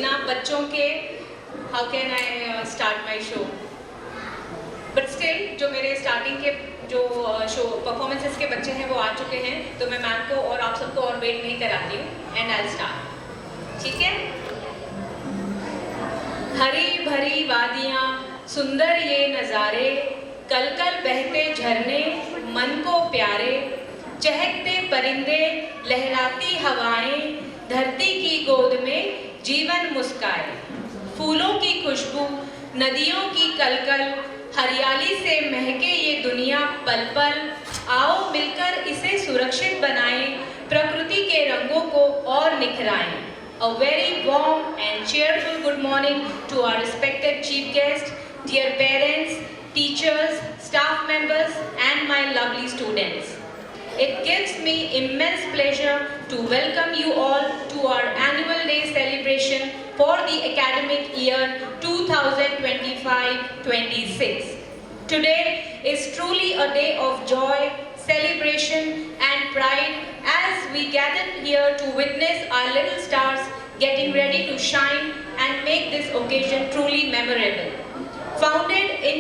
बिना बच्चों के how can I start my show, but still जो मेरे स्टार्टिंग के जो शो परफॉर्मेंसेस के बच्चे हैं वो आ चुके हैं, तो मैं मैम को और आप सबको और वेट नहीं कराती हूँ एंड आई स्टार्ट। ठीक है। हरी भरी वादियाँ, सुंदर ये नज़ारे, कल कल बहते झरने मन को प्यारे, चहकते परिंदे, लहराती हवाएं, धरती की गोद में जीवन मुस्काए, फूलों की खुशबू, नदियों की कलकल, हरियाली से महके ये दुनिया पल पल, आओ मिलकर इसे सुरक्षित बनाएं, प्रकृति के रंगों को और निखराएं। A very warm and cheerful good morning to our respected chief guest, dear parents, teachers, staff members and my lovely students. It gives me immense pleasure to welcome you all to our annual day celebration for the academic year 2025-26. Today is truly a day of joy, celebration and pride as we gather here to witness our little stars getting ready to shine and make this occasion truly memorable. Founded in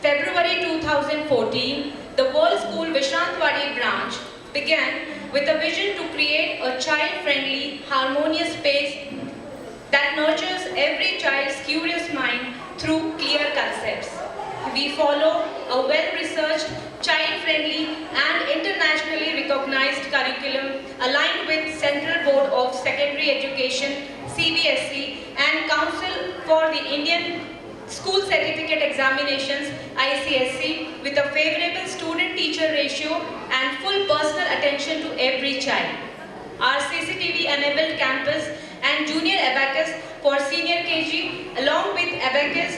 February 2014, the World School Vishrantwadi branch began with a vision to create a child-friendly, harmonious space that nurtures every child's curious mind through clear concepts. We follow a well-researched, child-friendly and internationally recognized curriculum aligned with Central Board of Secondary Education (CBSE) and Council for the Indian School Certificate Examinations (ICSE) with a favorable student-teacher ratio and full personal attention to every child. Our CCTV-enabled campus and junior abacus for senior KG along with abacus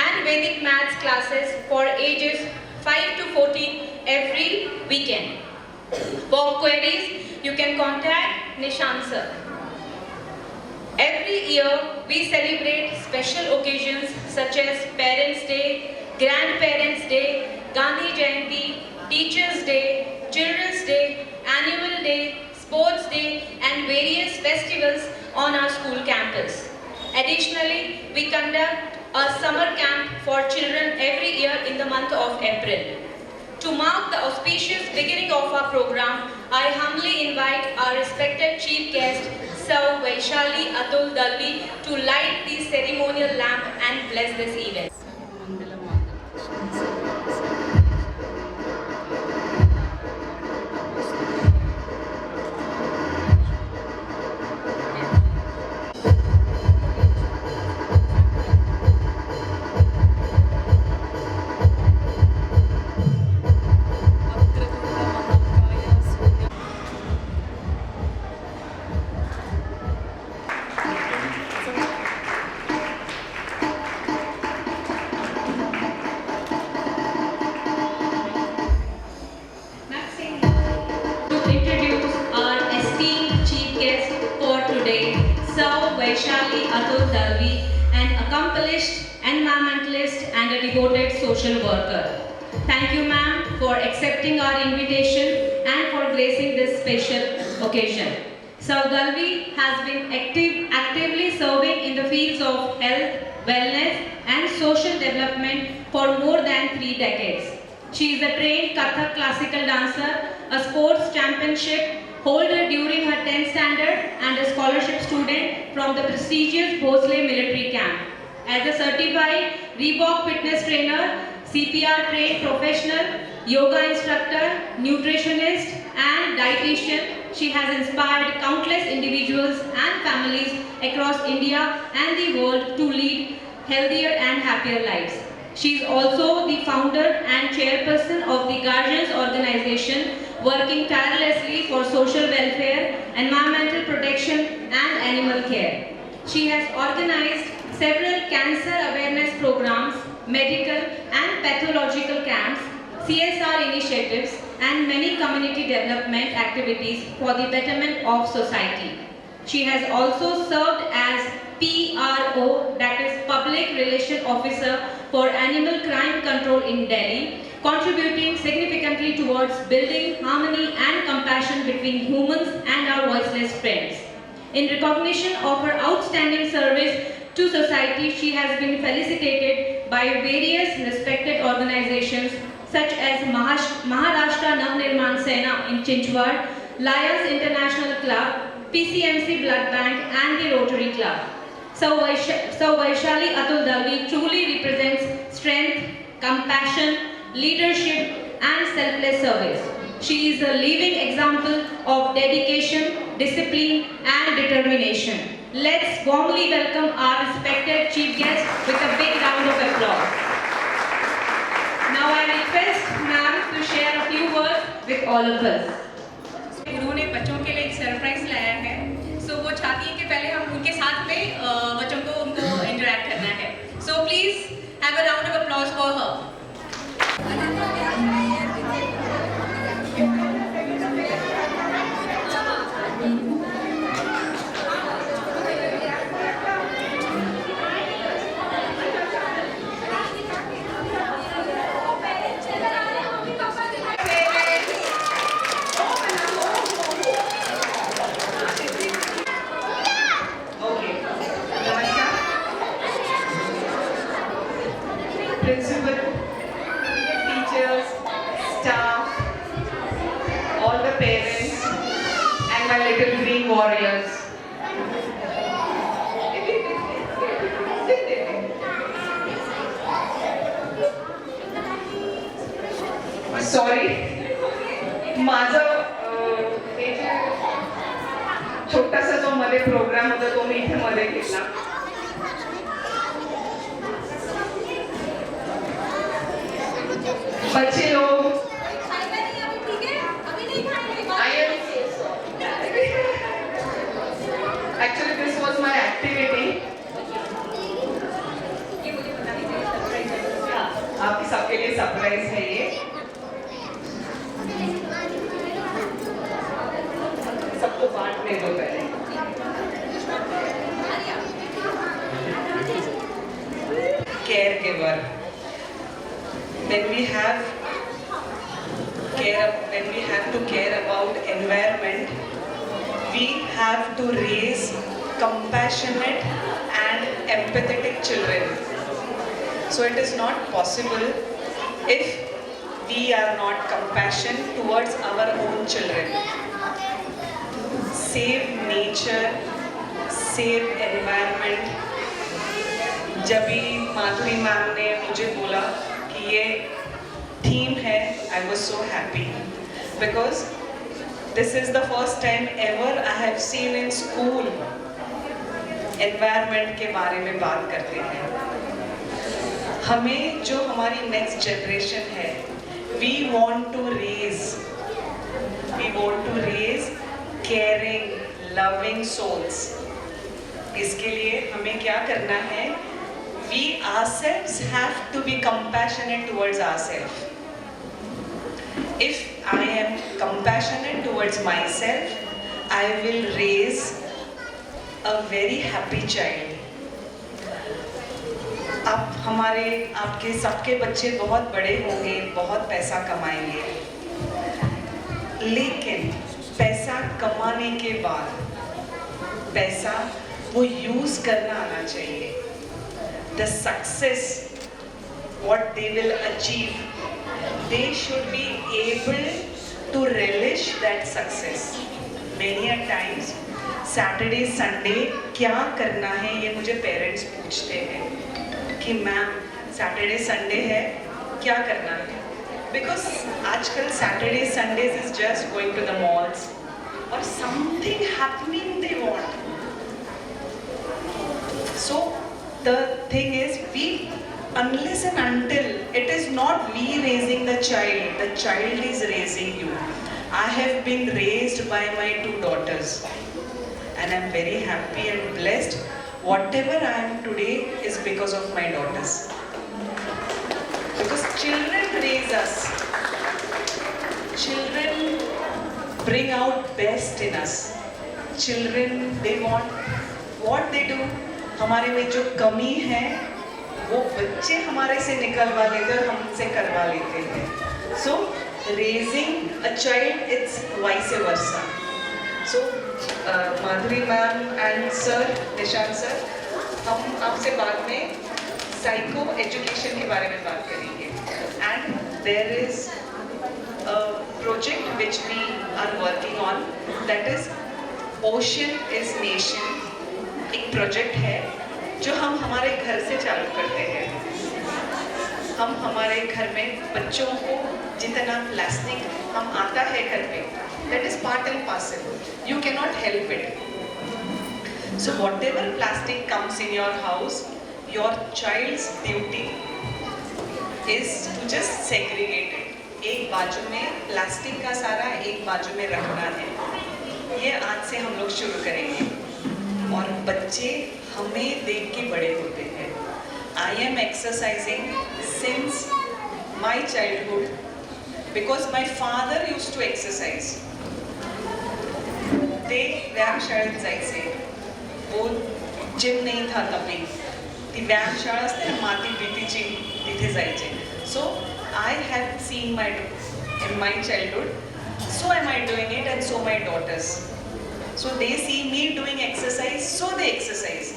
and Vedic maths classes for ages 5 to 14 every weekend. For queries, you can contact Nishant sir. Every year, we celebrate special occasions such as Parents' Day, Grandparents' Day, Gandhi Jayanti, Teachers' Day, Children's Day, Annual Day, Sports Day and various festivals on our school campus. Additionally, we conduct a summer camp for children every year in the month of April. To mark the auspicious beginning of our program, I humbly invite our respected chief guest, Sir Vaishali Atul Dalvi, to light the ceremonial lamp and bless this event. Vaishali Atul Dalvi, an accomplished environmentalist and a devoted social worker. Thank you, ma'am, for accepting our invitation and for gracing this special occasion. Sir Dalvi has been actively serving in the fields of health, wellness and social development for more than 3 decades. She is a trained Kathak classical dancer, a sports championship holder during her 10th standard and a scholarship student from the prestigious Bhosle military camp. As a certified Reebok fitness trainer, CPR trained professional, yoga instructor, nutritionist and dietitian, she has inspired countless individuals and families across India and the world to lead healthier and happier lives. She is also the founder and chairperson of the Guardians organization, working tirelessly for social welfare, environmental protection and animal care. She has organized several cancer awareness programs, medical and pathological camps, CSR initiatives and many community development activities for the betterment of society. She has also served as PRO, that is Public Relation Officer for Animal Crime Control in Delhi, contributing significantly towards building harmony and compassion between humans and our voiceless friends. In recognition of her outstanding service to society, she has been felicitated by various respected organizations such as Maharashtra Navnirman Sena in Chinchwad, Lions International Club, PCMC Blood Bank and the Rotary Club. So Vaishali Atul Dalvi truly represents strength, compassion, leadership and selfless service. She is a living example of dedication, discipline and determination. Let's warmly welcome our respected chief guest with a big round of applause. Now I request ma'am to share a few words with all of us. उन्होंने बच्चों के लिए एक surprise लाया है, सो वो चाहती है कि पहले हम उनके साथ में बच्चों को उनको इंटरेक्ट करना है. So please have a round of applause for her. Principal, teachers, staff, all the parents, and my little green warriors. Sorry, माझं हे जे छोटासा जो मध्ये प्रोग्राम होता तो मी इथे मध्ये घेतला. बच्चे लोग actually this was my activity. आपकी सबके लिए सरप्राइज है ये. सबको बांटने दो पहले. Caregiver. When we have to care about environment, we have to raise compassionate and empathetic children. So it is not possible if we are not compassionate towards our own children. Save nature, save environment. जब भी माधुरी ma'am ने मुझे बोला कि ये theme है, I was so happy because this is the first time ever I have seen in school environment के बारे में बात करते हैं. हमें जो हमारी next generation है, we want to raise caring, loving souls. इसके लिए हमें क्या करना है? We ourselves have to be compassionate towards ourselves. If I am compassionate towards myself, I will raise a very happy child. आपके सबके बच्चे बहुत बड़े होंगे, बहुत पैसा कमाएंगे, लेकिन पैसा कमाने के बाद पैसा वो यूज करना आना चाहिए. The success, what they will achieve, they should be able to relish that success. Many a times, Saturday, Sunday क्या करना है ये मुझे पेरेंट्स पूछते हैं कि मैम सैटरडे संडे है क्या करना है. Because आजकल Saturday, Sundays is just going to the malls or something happening they want. So the thing is, unless and until it is not we raising the child is raising you. I have been raised by my 2 daughters and I'm very happy and blessed. Whatever I am today is because of my daughters. Because children raise us. Children bring out best in us. Children, they want what they do. हमारे में जो कमी है वो बच्चे हमारे से निकलवा लेते हैं और हमसे करवा लेते हैं. So raising a child, it's vice versa. So Madhuri ma'am and sir, Nishant sir, हम आपसे बाद में साइको एजुकेशन के बारे में बात करेंगे. And there is a project which we are working on, that is Ocean is Nation. एक प्रोजेक्ट है जो हम हमारे घर से चालू करते हैं. हम हमारे घर में बच्चों को जितना प्लास्टिक हम आता है घर में, that is part and parcel. You cannot help it. So whatever plastic comes in your house, your child's duty is to just segregate it. एक बाजू में प्लास्टिक का सारा, एक बाजू में रखना है. ये आज से हम लोग शुरू करेंगे. और बच्चे हमें देख के बड़े होते हैं. I am exercising since my childhood because my father used to exercise. ते व्यायामशाळेत जायचे. वो जिम नाही था तभी. ती व्यायामशाळा असते ना, माती बितीची, तिथे जायचे. So I have seen in my childhood, so am I doing it, and so my daughters. So they see me doing exercise, so they exercise.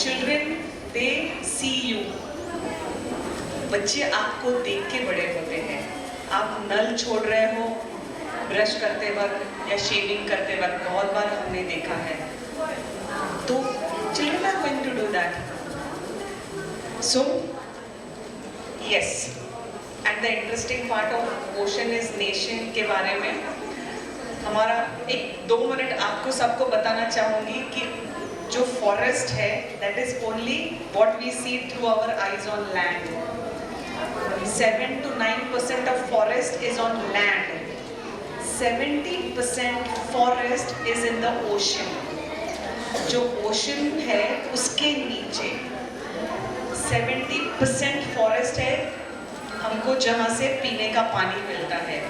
Children, they see you. बच्चे आपको देख के बड़े होते हैं. आप नल छोड़ रहे हो ब्रश करते वक्त या शेविंग करते वक्त, बहुत बार हमने देखा है. तो children are going to do that. So yes, and the interesting part of Ocean is Nation के बारे में हमारा 1-2 मिनट आपको सबको बताना चाहूँगी कि जो फॉरेस्ट है, that is only what we see through our eyes on land. 7 to 9% of forest is on land. 70% forest is in the ocean. जो ocean है उसके नीचे 70% फॉरेस्ट है हमको, जहाँ से पीने का पानी मिलता है.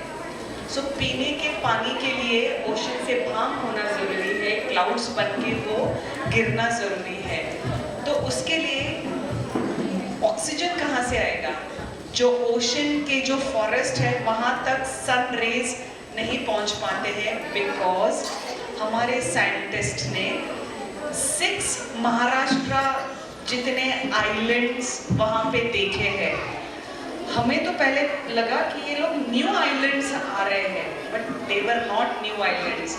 सो पीने के पानी के लिए ओशन से भाप होना ज़रूरी है, क्लाउड्स बन के वो गिरना ज़रूरी है. तो उसके लिए ऑक्सीजन कहाँ से आएगा? जो ओशन के जो फॉरेस्ट है वहाँ तक सन रेज नहीं पहुँच पाते हैं, बिकॉज हमारे साइंटिस्ट ने 6 महाराष्ट्र जितने आइलैंड्स वहाँ पे देखे हैं. हमें तो पहले लगा कि ये लोग न्यू आइलैंड्स आ रहे हैं, but they were not new islands,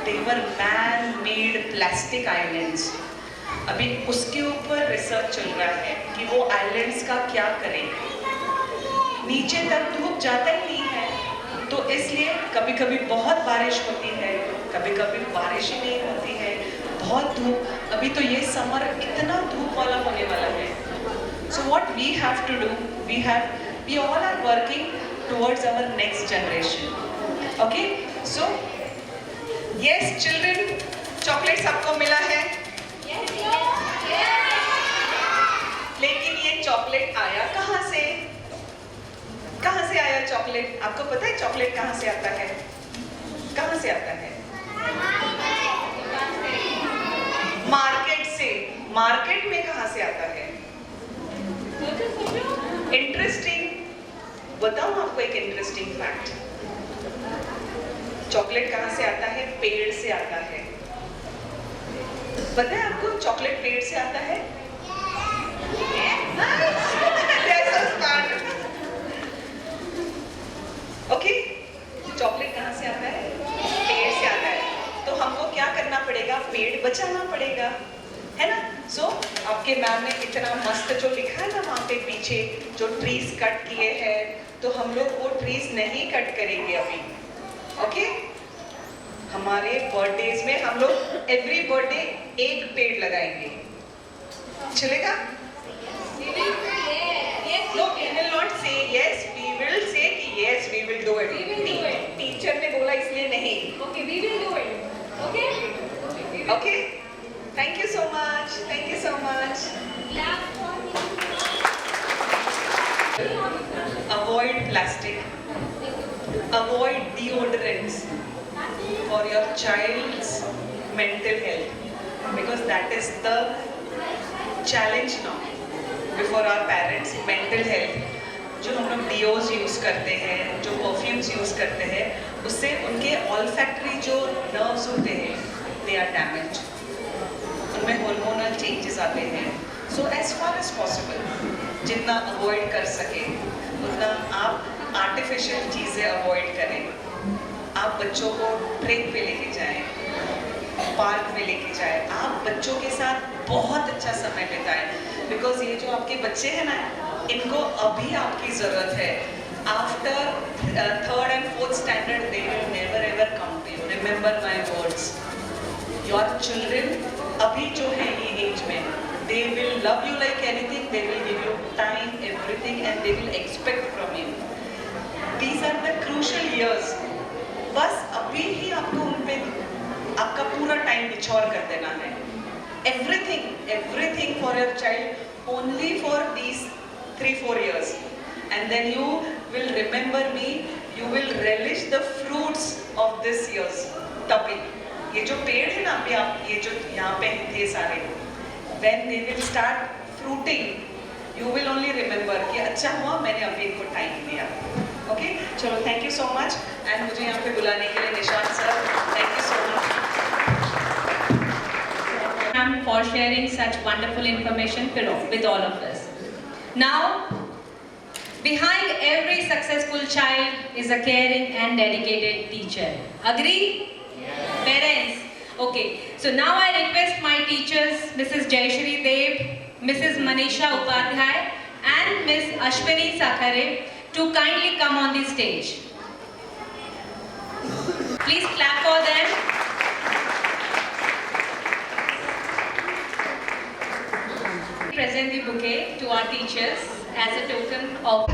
they were man made plastic islands. अभी उसके ऊपर रिसर्च चल रहा है कि वो आइलैंड्स का क्या करें. नीचे तक धूप जाता ही नहीं है, तो इसलिए कभी कभी बहुत बारिश होती है, कभी कभी बारिश ही नहीं होती है, बहुत धूप. अभी तो ये समर इतना धूप वाला होने वाला है. So what we have to do, we all are working towards our next generation. Okay? So yes, children, chocolate सबको मिला है? लेकिन ये चॉकलेट आया कहाँ से? कहाँ से आया चॉकलेट? आपको पता है चॉकलेट कहाँ से आता है? कहाँ से आता है? मार्केट से. मार्केट में कहाँ से आता है? इंटरेस्टिंग, बताऊं आपको एक इंटरेस्टिंग फैक्ट. चॉकलेट कहाँ से आता है? पेड़ से आता है. पता है आपको चॉकलेट पेड़ से आता है? ओके, चॉकलेट कहाँ से आता है? पेड़ से आता है. तो हमको क्या करना पड़ेगा? पेड़ बचाना पड़ेगा, है ना? सो आपके मैम ने इतना मस्त जो लिखा है ना वहाँ पे पीछे, जो ट्रीज कट किए हैं, तो हम लोग वो ट्रीज नहीं कट करेंगे अभी. ओके? हमारे बर्थडेज में हम लोग एवरी बर्थडे एक पेड़ लगाएंगे. चलेगा? No, we will not say yes. We will say कि yes, we will do it. Teacher ने बोला इसलिए नहीं. Okay, we will do it. Okay? Okay? Thank you so much. Thank you so much. Avoid plastic. Avoid deodorants for your child's mental health, because that is the challenge now before our parents. Mental health. जो हम लोग deos use करते हैं, जो perfumes use करते हैं, उससे उनके ऑल्फैक्टरी जो नर्व्स होते हैं दे आर डैमेज, उनमें हार्मोनल चेंजेस आते हैं. So as far as possible जितना अवॉइड कर सके उतना आप आर्टिफिशियल चीज़ें अवॉइड करें. आप बच्चों को ट्रेक पे लेके जाएं, पार्क में लेके जाएं, आप बच्चों के साथ बहुत अच्छा समय बिताएं. बिकॉज ये जो आपके बच्चे हैं ना, इनको अभी आपकी ज़रूरत है. After 3rd and 4th standard they will never ever come to you. Remember my words. Your children अभी जो है ये एज में, they will love you like anything. They will give you time, everything, and they will expect from you. These are the crucial years. बस अभी ही आपको उन पे आपका पूरा टाइम निछोड़ कर देना है. Everything for your child, only for these 3-4 years. And then you will remember me, you will relish the fruits of this year's topic. ये जो पेड़ है ना अभी आप ये जो यहाँ पे थे सारे, when they will start fruiting, you will only remember कि अच्छा हुआ मैंने अभी इनको टाइम दिया. ओके, चलो thank you so much. And मुझे यहाँ पे बुलाने के लिए Nishant sir, thank you so much. For sharing such wonderful information with all of us. Now, behind every successful child is a caring and dedicated teacher. Agree? Yes. Parents? Okay. So now I request my teachers, Mrs. Jayashri Dev, Mrs. Manisha Upadhyay, and Ms. Ashwini Sakhare, to kindly come on the stage. Please clap for them. Present the bouquet to our teachers as a token of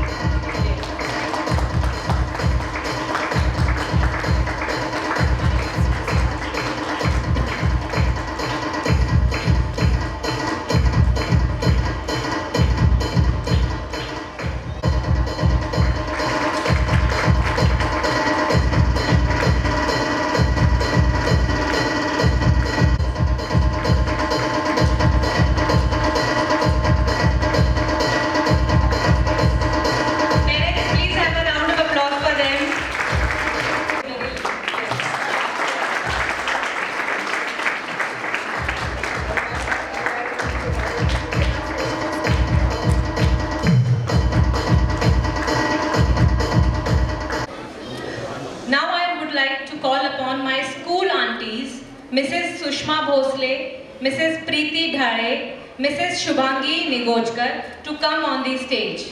Mrs. Sushma Bhosle, Mrs. Preeti Dhare, Mrs. Shubhangi Nigojkar to come on the stage.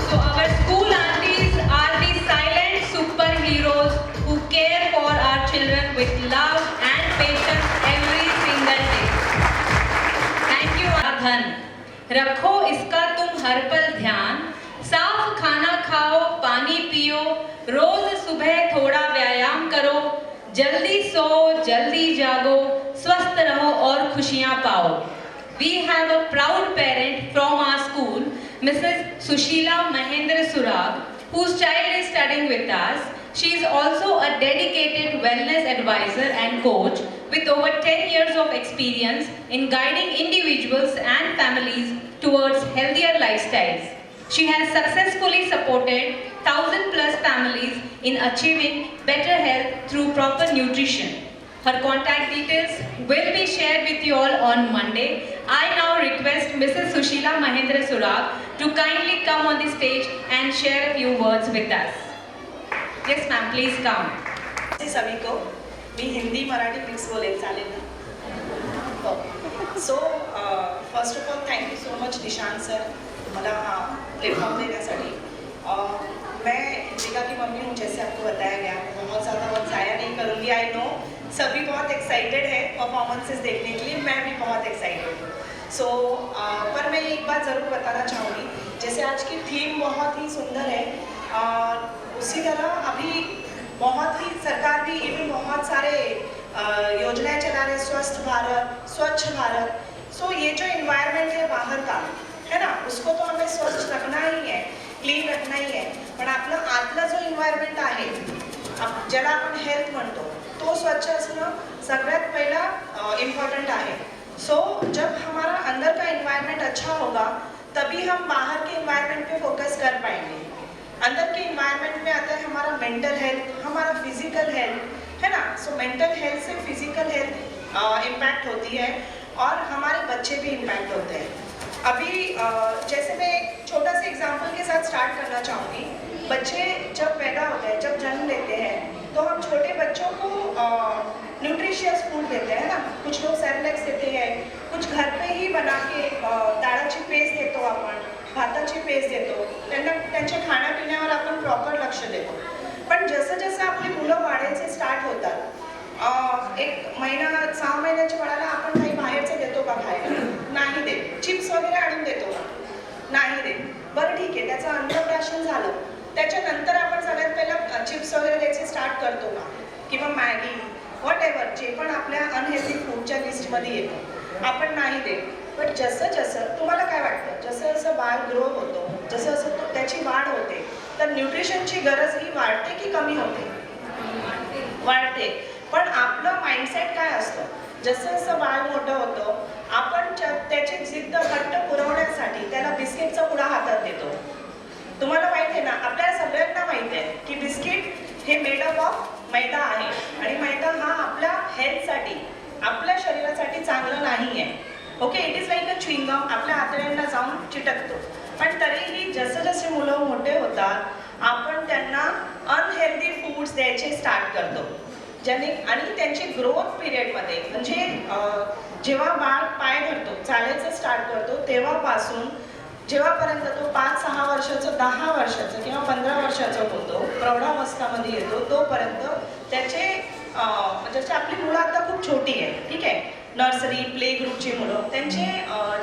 So our school aunties are the silent superheroes who care for our children with love and patience every single day. Thank you, Adhan. रखो इसका तुम हर पल ध्यान, साफ खाना खाओ, पानी पियो, रोज सुबह थोड़ा व्यायाम करो, जल्दी सो जल्दी जागो, स्वस्थ रहो और खुशियां पाओ. We have a proud parent from our school, Mrs. Sushila Mahendra Surag, whose child is studying with us. She is also a dedicated wellness advisor and coach with over 10 years of experience in guiding individuals and families towards healthier lifestyles. She has successfully supported 1,000+ families in achieving better health through proper nutrition. Her contact details will be shared with you all on Monday. I now request Mrs. Sushila Mahendra Surag to kindly come on the stage and share a few words with us. Yes, ma'am, please come. सभी को मी Hindi Marathi mix बोलेल चालेल ना. So first of all thank you so much Nishant sir मला हा platform देण्यासाठी. मैं Indica की मम्मी हूँ, जैसे आपको बताया गया. बहुत ज़्यादा वक्त ज़ाया नहीं करूँगी. आई नो सभी बहुत एक्साइटेड है परफॉर्मेंसेस देखने के लिए, मैं भी बहुत एक्साइटेड हूँ. सो पर मैं एक बात ज़रूर बताना चाहूँगी, जैसे आज की थीम बहुत ही सुंदर है, उसी तरह अभी बहुत ही सरकार भी इवन बहुत सारे योजनाएं चला रहे, स्वस्थ भारत, स्वच्छ भारत. सो ये जो इन्वायरमेंट है बाहर का है ना, उसको तो हमें स्वच्छ रखना ही है, क्लीन रखना ही आहे. पण आपलं आतलं जो इन्वायरमेंट आहे, ज्याला आपण हेल्थ म्हणतो, तो स्वच्छ असणं सगळ्यात पहिला इम्पॉर्टेंट आहे. सो जब हमारा अंदर का इन्वायरमेंट अच्छा होगा तभी हम बाहर के इन्वायरमेंट पे फोकस कर पाएंगे. अंदर के इन्वायरमेंट में आता है हमारा मेंटल हेल्थ, हमारा फिजिकल हेल्थ, है ना. सो मेंटल हेल्थ से फिजिकल हेल्थ इम्पैक्ट होती है और हमारे बच्चे भी इम्पैक्ट होते हैं. अभी जैसे मैं एक छोटा सा एग्जांपल के साथ स्टार्ट करना चाहूँगी. बच्चे जब पैदा होते हैं, जब जन्म लेते हैं, तो हम छोटे बच्चों को न्यूट्रिशियस फूड देते हैं ना. कुछ लोग सेरेलॅक्स देते हैं, कुछ घर पे ही बना के डाळाची पेस्ट देतो आपण, भाताची पेस्ट देतो. त्यांना त्यांच्या खाण्यापिण्यावर आपण प्रॉपर लक्ष देतो. पण जसं जसं आपली मुलं वाढायचे स्टार्ट होतात, एक महिना 6 महिन्याच्या बाळाला आपण काही बाहेरचं देतो का खायला? नाही देत. चिप्स वगैरे आणून देतो का? नाही देत. बरं ठीक आहे, त्याचं अन्नप्राशन झालं, त्याच्यानंतर आपण सगळ्यात पहिला चिप्स वगैरे द्यायचे स्टार्ट करतो का? किंवा मॅगी, व्हॉट एव्हर, जे पण आपल्या अनहेल्दी फूडच्या लिस्टमध्ये येतं, आपण नाही देत. पण जसं जसं तुम्हाला काय वाटतं, जसं जसं बाळ ग्रो होतो, जसं जसं त्याची वाढ होते, तर न्यूट्रिशनची गरज ही वाढते की कमी होते? वाढते. पण आपलं माइंडसेट काय असतं, जसं जसं बाळ मोठं होतं, आपण त्याची जिद्द घट्ट पुरवण्यासाठी त्याला बिस्किटचा पुडा हातात देतो. तुम्हाला माहिती आहे ना, आपल्याला सगळ्यांना माहिती आहे की बिस्किट हे मेड अप ऑफ मैदा आहे आणि मैदा हा आपल्या हेल्थसाठी, आपल्या शरीरासाठी चांगलं नाही आहे. Okay, it is like a chewing gum, आपल्या आतड्यांना जाऊन चिटकतो. पण तरीही जसं जसे मुलं मोठे होतात, आपण त्यांना अनहेल्दी फूड्स द्यायचे स्टार्ट करतो. ज्याने आणि त्यांची ग्रोथ पिरियडमध्ये, म्हणजे जेव्हा बाळ पाय धरतो, चालायचं स्टार्ट करतो, तेव्हापासून जेव्हापर्यंत तो 5-6 वर्षाचं, 10 वर्षाचं किंवा 15 वर्षाचा होतो, प्रौढावस्थामध्ये येतो, तोपर्यंत त्याचे जसे आपली मुलं आता खूप छोटी आहे, ठीक आहे, नर्सरी प्ले ग्रुपची मुलं, त्यांचे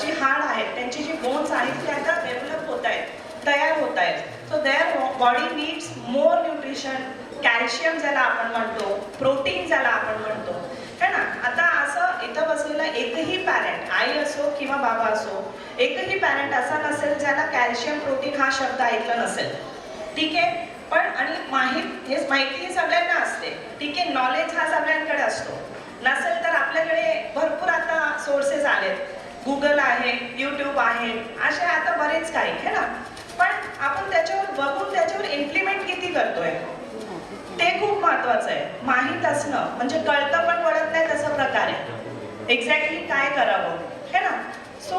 जे हाड आहेत, त्यांचे जे बोन्स आहेत ते आता डेव्हलप होत आहेत, तयार होत आहेत. So there body needs more nutrition, calcium ज्याला आपण म्हणतो, प्रोटीन ज्याला आपण म्हणतो, है ना. आता असं इथं बसलेला एकही पॅरेंट, आई असो किंवा बाबा असो, एकही पॅरेंट असा नसेल ज्याला कॅल्शियम प्रोटीन हा शब्द ऐकला नसेल, ठीक आहे. पण आणि माहिती ही सगळ्यांना असते, ठीक आहे, नॉलेज हा सगळ्यांकडे असतो. नसेल तर आपल्याकडे भरपूर आता सोर्सेस आलेत, गुगल आहे, यूट्यूब आहे, असे आता बरेच काही, है ना. पण आपण त्याच्यावर बघून त्याच्यावर इम्प्लिमेंट किती करतोय ते खूप महत्वाचं आहे. माहीत असणं म्हणजे कळतं पण कळत नाही तसा प्रकार आहे, एक्झॅक्टली काय करावं, है ना. सो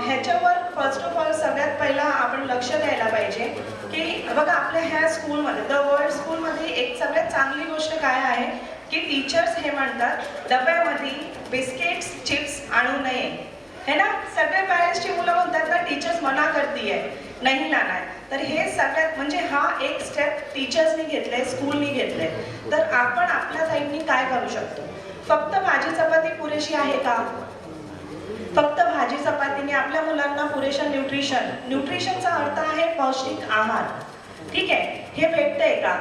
ह्याच्यावर फर्स्ट ऑफ ऑल सगळ्यात पहिला आपण लक्ष द्यायला पाहिजे की बघा, आपल्या ह्या स्कूलमध्ये, द वर्ल्ड स्कूलमध्ये एक सगळ्यात चांगली गोष्ट काय आहे की टीचर्स हे म्हणतात डब्यामध्ये बिस्किट्स, चिप्स आणू नये, है ना. सगळे पॅरेंट्सची मुलं म्हणतात ना, टीचर्स मना करती आहे, नाही लाना है. तर हे सगळ्यात म्हणजे हा एक स्टेप टीचर्सनी घेतलंय, स्कूलनी घेतलंय. तर आपण आपल्या साईडनी काय करू शकतो? फक्त भाजी चपाती पुरेशी आहे का? फक्त भाजी चपातीने आपल्या मुलांना पुरेशा न्यूट्रिशनचा अर्थ आहे पौष्टिक आहार, ठीक आहे, हे भेटतंय का?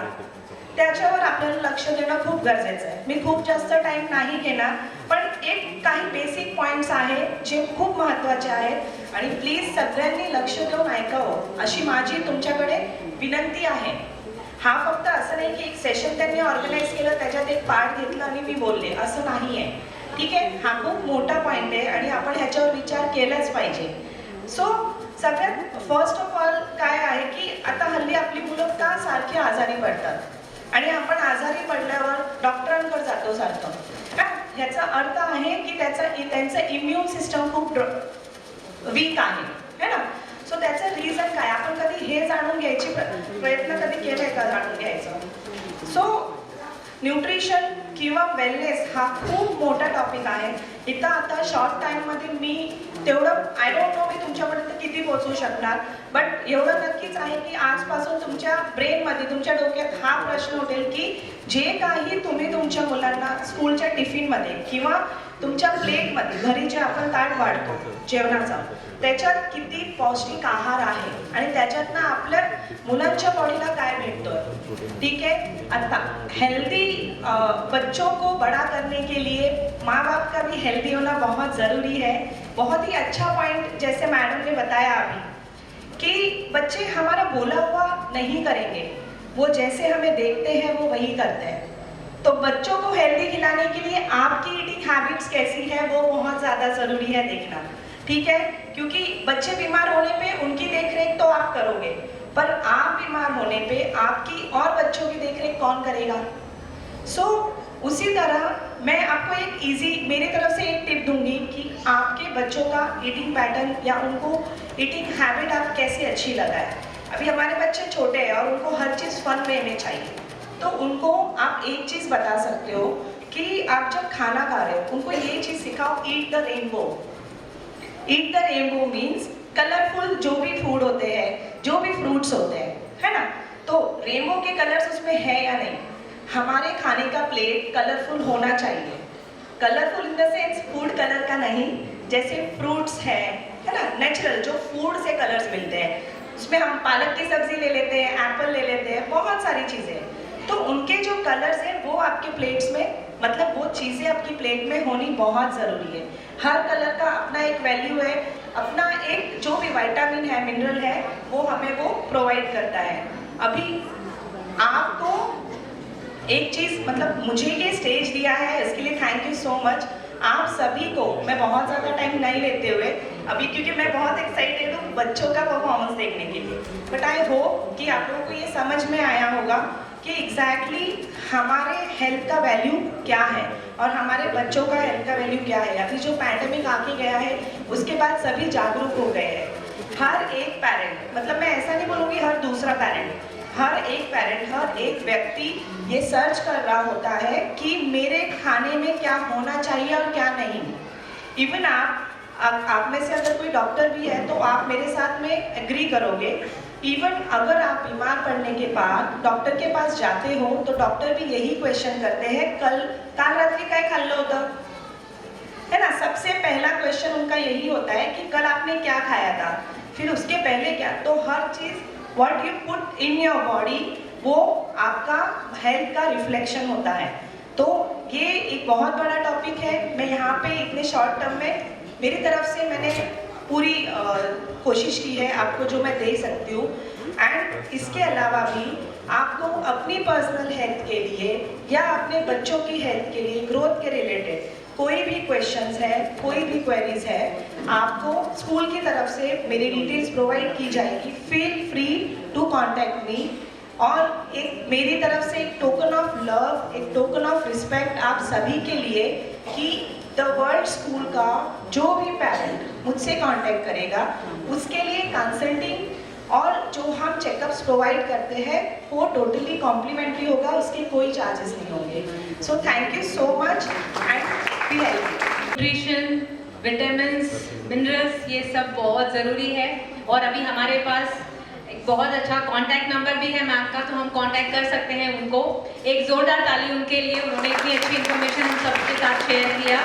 त्याच्यावर आपल्याला लक्ष देणं खूप गरजेचं आहे. मी खूप जास्त टाइम नाही घेणार, पण एक काही बेसिक पॉइंट्स आहेत जे खूप महत्त्वाचे आहेत आणि प्लीज सगळ्यांनी लक्ष देऊन ऐकावं अशी माझी तुमच्याकडे विनंती आहे. हा फक्त असं नाही की एक सेशन त्यांनी ऑर्गनाईज केलं, त्याच्यात एक पार्ट घेतला आणि मी बोलले, असं नाही आहे, ठीक आहे. हा खूप मोठा पॉइंट आहे आणि आपण ह्याच्यावर विचार केलाच पाहिजे. सो सगळ्यात फर्स्ट ऑफ ऑल काय आहे की आता हल्ली आपली मुलं का सारखी आजारी पडतात आणि आपण आजारी पडल्यावर डॉक्टरांकडे जातो सारखं. ह्याचा अर्थ आहे की त्यांचं इम्युन सिस्टम खूप वीक आहे, है ना. सो त्याचं रिझन काय, आपण कधी हे जाणून घ्यायची प्रयत्न कधी केलाय का जाणून घ्यायचं? सो न्यूट्रिशन किंवा वेलनेस हा खूप मोठा टॉपिक आहे. इथं आता शॉर्ट टाईममध्ये मी तेवढं आय डोंट नो मी तुमच्यापर्यंत किती पोहोचू शकणार, बट एवढं नक्कीच आहे की आजपासून तुमच्या ब्रेनमध्ये, तुमच्या डोक्यात हा प्रश्न उठेल की जे काही तुम्ही तुमच्या मुलांना स्कूलच्या टिफिनमध्ये किंवा तुमच्या प्लेटमध्ये, घरी जे आपण ताट वाढतो जेवणाचा, त्याच्यात किती पौष्टिक आहार आहे आणि त्याच्यातनं आपल्या मुलांच्या बॉडीला काय भेटतोय, ठीक है. आता हेल्दी बच्चों को बड़ा करने के लिए माँ बाप का भी हेल्दी होना बहुत ज़रूरी है. बहुत ही अच्छा पॉइंट जैसे मैडम ने बताया अभी कि बच्चे हमारा बोला हुआ नहीं करेंगे, वो जैसे हमें देखते हैं वो वही करते हैं, तो बच्चों को हेल्दी खिलाने के लिए आपकी ईटिंग हैबिट्स कैसी है वो बहुत ज़्यादा ज़रूरी है देखना, ठीक है? क्योंकि बच्चे बीमार होने पे उनकी देखरेख तो आप करोगे, पर आप बीमार होने पे आपकी और बच्चों की देखरेख कौन करेगा? उसी तरह मैं आपको एक इजी मेरी तरफ से एक टिप दूंगी कि आपके बच्चों का ईटिंग पैटर्न या उनको ईटिंग हैबिट आप कैसे अच्छी लगाए। अभी हमारे बच्चे छोटे हैं और उनको हर चीज़ फन वे में चाहिए, तो उनको आप एक चीज़ बता सकते हो कि आप जब खाना खा रहे हो उनको ये चीज़ सिखाओ, eat the rainbow. Eat the rainbow means colourful जो भी फूड होते हैं, जो भी फ्रूट्स होते हैं, है ना? तो रेनबो के कलर्स उसमें है या नहीं? हमारे खाने का प्लेट कलरफुल होना चाहिए। Colourful in the sense food colour का नहीं, जैसे फ्रूट्स है ना, नेचुरल जो फूड से कलर्स मिलते हैं, उसमें हम पालक की सब्जी ले लेते हैं, एप्पल ले लेते हैं, बहुत सारी चीज़ें, तो उनके जो कलर्स हैं वो आपके प्लेट्स में, मतलब वो चीज़ें आपकी प्लेट में होनी बहुत ज़रूरी है। हर कलर का अपना एक वैल्यू है, अपना एक जो भी विटामिन है, मिनरल है, वो हमें वो प्रोवाइड करता है। अभी आपको एक चीज़, मतलब मुझे ये स्टेज दिया है इसके लिए थैंक यू सो मच। आप सभी को मैं बहुत ज़्यादा टाइम नहीं लेते हुए अभी, क्योंकि मैं बहुत एक्साइटेड हूँ बच्चों का परफॉर्मेंस देखने के लिए, बट आई होप कि आप लोगों को ये समझ में आया होगा कि एग्जैक्टली हमारे हेल्थ का वैल्यू क्या है और हमारे बच्चों का हेल्थ का वैल्यू क्या है। अभी जो पैंडेमिक आके गया है उसके बाद सभी जागरूक हो गए हैं। हर एक पेरेंट, मतलब मैं ऐसा नहीं बोलूँगी हर दूसरा पेरेंट, हर एक पेरेंट, हर एक व्यक्ति ये सर्च कर रहा होता है कि मेरे खाने में क्या होना चाहिए और क्या नहीं। इवन आप में से अगर कोई डॉक्टर भी है तो आप मेरे साथ में एग्री करोगे, इवन अगर आप बीमार पड़ने के बाद डॉक्टर के पास जाते हो तो डॉक्टर भी यही क्वेश्चन करते हैं, काल रात्रि काय खाल्लं होतं, है ना? सबसे पहला क्वेश्चन उनका यही होता है कि कल आपने क्या खाया था, फिर उसके पहले क्या। तो हर चीज़ what you put in your body वो आपका हेल्थ का रिफ्लेक्शन होता है। तो ये एक बहुत बड़ा टॉपिक है। मैं यहाँ पे इतने शॉर्ट टर्म में मेरी तरफ से मैंने पूरी कोशिश की है आपको जो मैं दे सकती हूँ। एंड इसके अलावा भी आपको अपनी पर्सनल हेल्थ के लिए या अपने बच्चों की हेल्थ के लिए, ग्रोथ के रिलेटेड कोई भी क्वेश्चंस है, कोई भी क्वेरीज है, आपको स्कूल की तरफ से मेरी डिटेल्स प्रोवाइड की जाएगी। Feel free to contact me. और एक मेरी तरफ से एक टोकन ऑफ लव, एक टोकन ऑफ रिस्पेक्ट आप सभी के लिए कि द वर्ल्ड स्कूल का जो भी पेरेंट मुझसे कांटेक्ट करेगा उसके लिए कंसल्टिंग और जो हम चेकअप्स प्रोवाइड करते हैं वो टोटली कॉम्प्लीमेंट्री होगा, उसके कोई चार्जेस नहीं होंगे। So thank you so much and be healthy. Nutrition, vitamins, minerals, ये सब बहुत ज़रूरी है। और अभी हमारे पास एक बहुत अच्छा कांटेक्ट नंबर भी है मैम का, तो हम कांटेक्ट कर सकते हैं उनको। एक जोरदार ताली उनके लिए, उन्होंने इतनी अच्छी इन्फॉर्मेशन हम सबके साथ शेयर किया।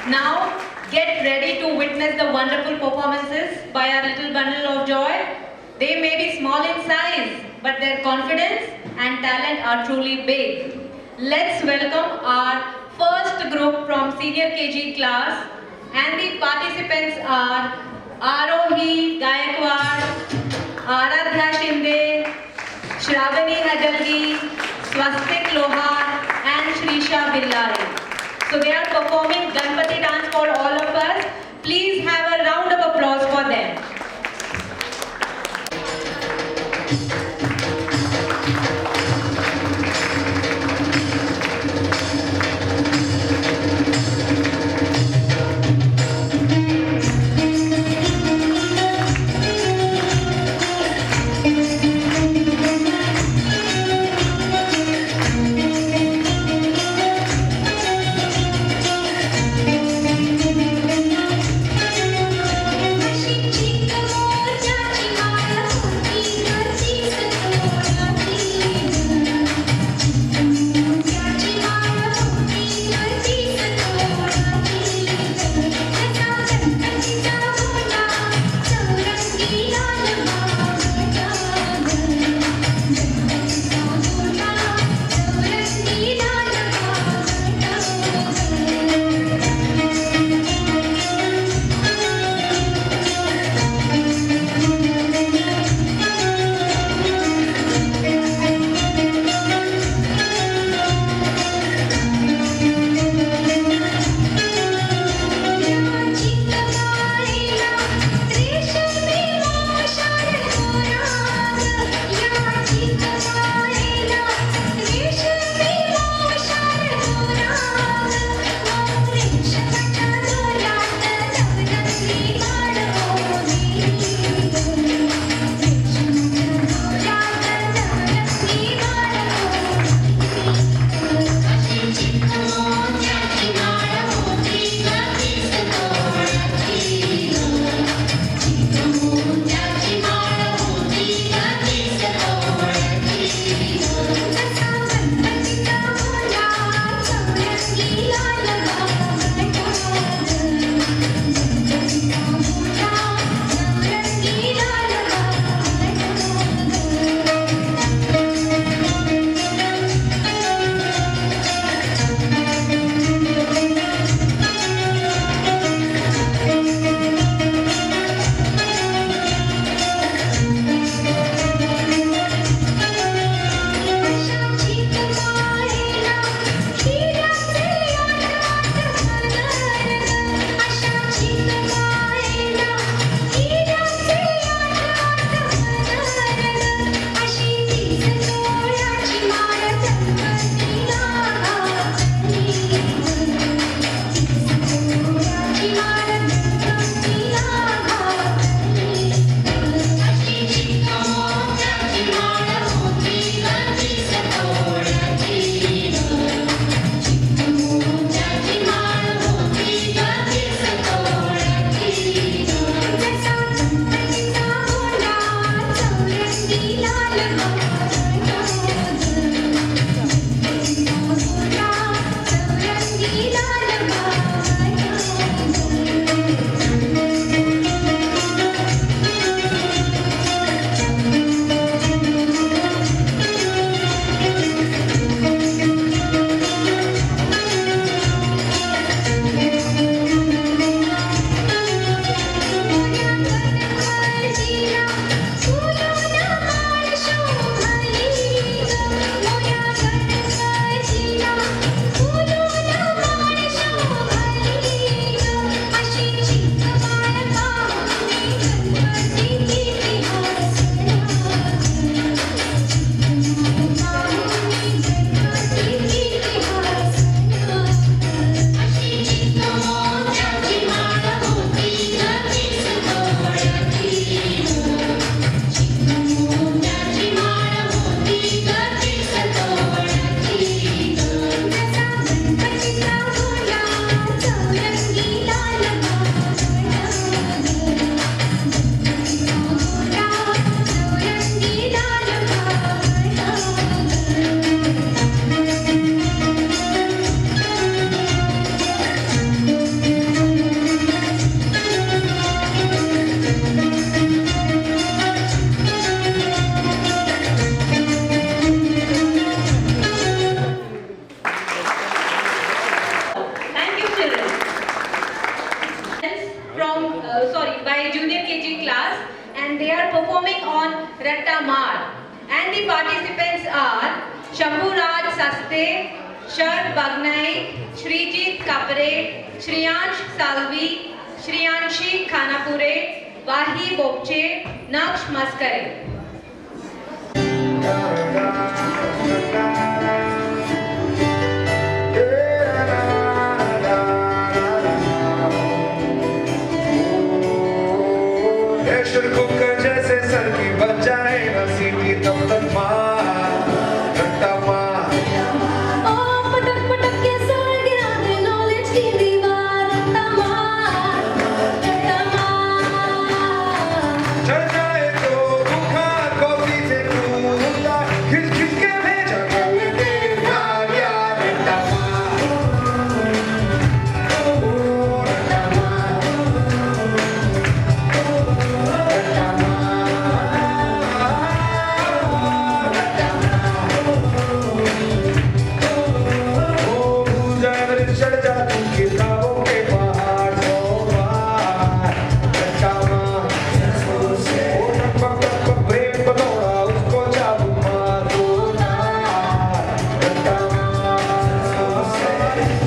Now get ready to witness the wonderful performances by our little bundle of joy. They may be small in size, but their confidence and talent are truly big. Let's welcome our first group from senior KG class, and the participants are Arohi Gaikwad, Aradhya Shinde, Shravani Hajalgi, Swastik Lohar, and Shrisha Billari. So they are performing Ganpati dance for all of us. Please have a round of applause for them. She Kalse, Shard Bagnai, Shrijit Kapre, Shriyansh Salvi, Shriyanshi Khanapure, Wahi Bopche, Naksh Maskare. Pressure cooker जैसे sir की बच जाए ना सीटी तब तक मार घंटा मार ओ पटक पटक के सर गिरा दे नॉलेज की दीवार रट्टा मार चढ़ जाए तो बुखार कॉफी से कूदा खिल खिल के भेजा कर दे यार यार घंटा मार घंटा मार चढ़ जा तू किताबों के पहाड़ सो बार घंटा मार पक ब्रेक बतौड़ा उसको चाबू मार दो घंटा मार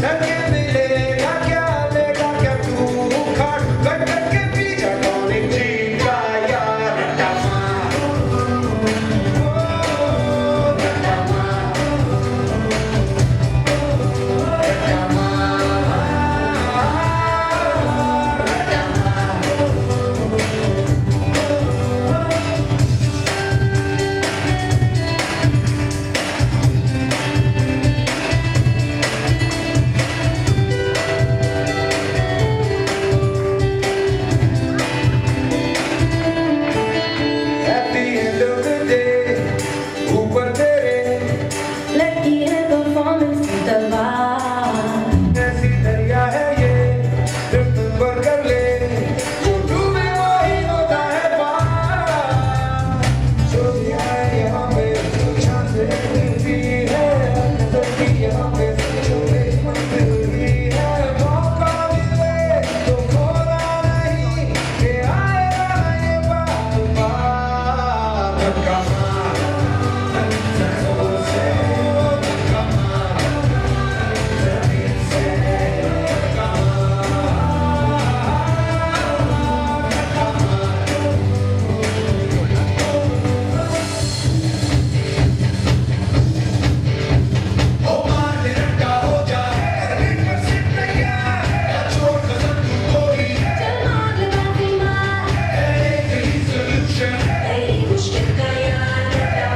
संगे मिलेगा क्या लेगा क्या तू खाट कट कट के पीछा टॉनिक जीता यार घंटा मार घंटा मार घंटा मार At the end of the day, ऊपर तेरे लड़की है परफॉर्मेंस की तलवार ऐसी दरिया है ये ड्रिफ्ट पर कर ले जो डूबे वही होता है पार जो दिया है यहाँ पे शान से मिलती है धरती यहाँ पे छोटे मिलती है मौका मिले तो खोना नहीं कि आएगा ये बार बार धक्का मार सैरों से धक्का मार जमीन से धक्का ओ मान रट्टा हो जाए पर सिट तैयार छोड़ कसम तू कोई चल मार लगा दी मार एक ही सॉल्यूशन तेरी मुश्किल का यार रट्टा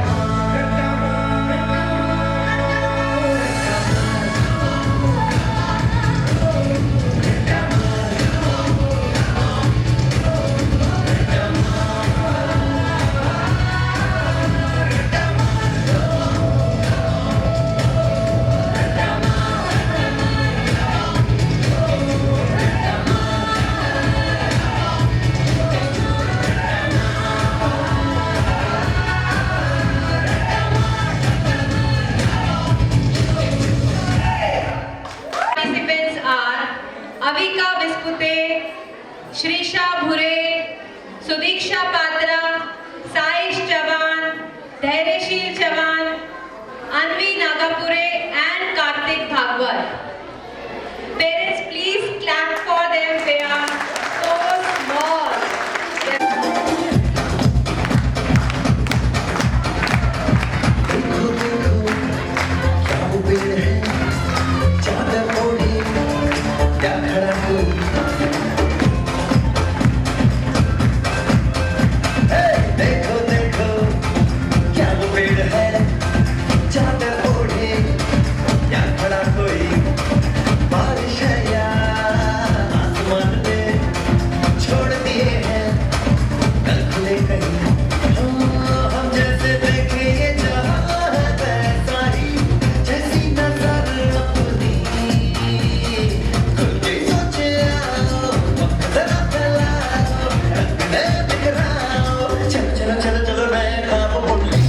Participants are Avika Vispute, Shrisha Bhure, Sudiksha Patra, Saish Chavan, Dhaireshil Chavan, Anvi Nagapure and Kartik Bhagwat. Parents, please clap for them. They are so small. देखो देखो क्या वो पेड़ है चादर ओढ़े या खड़ा कोई बारिश है या आसमान में छोड़ दिए हैं कल खुले कहीं हम जैसे देखे ये जहां है वैसा ही जैसी नजर अपनी खुल के सोचे आओ वक्त जरा फैलाओ रंग में बिखराओ चलो चलो चलो चलो मैं काम बोली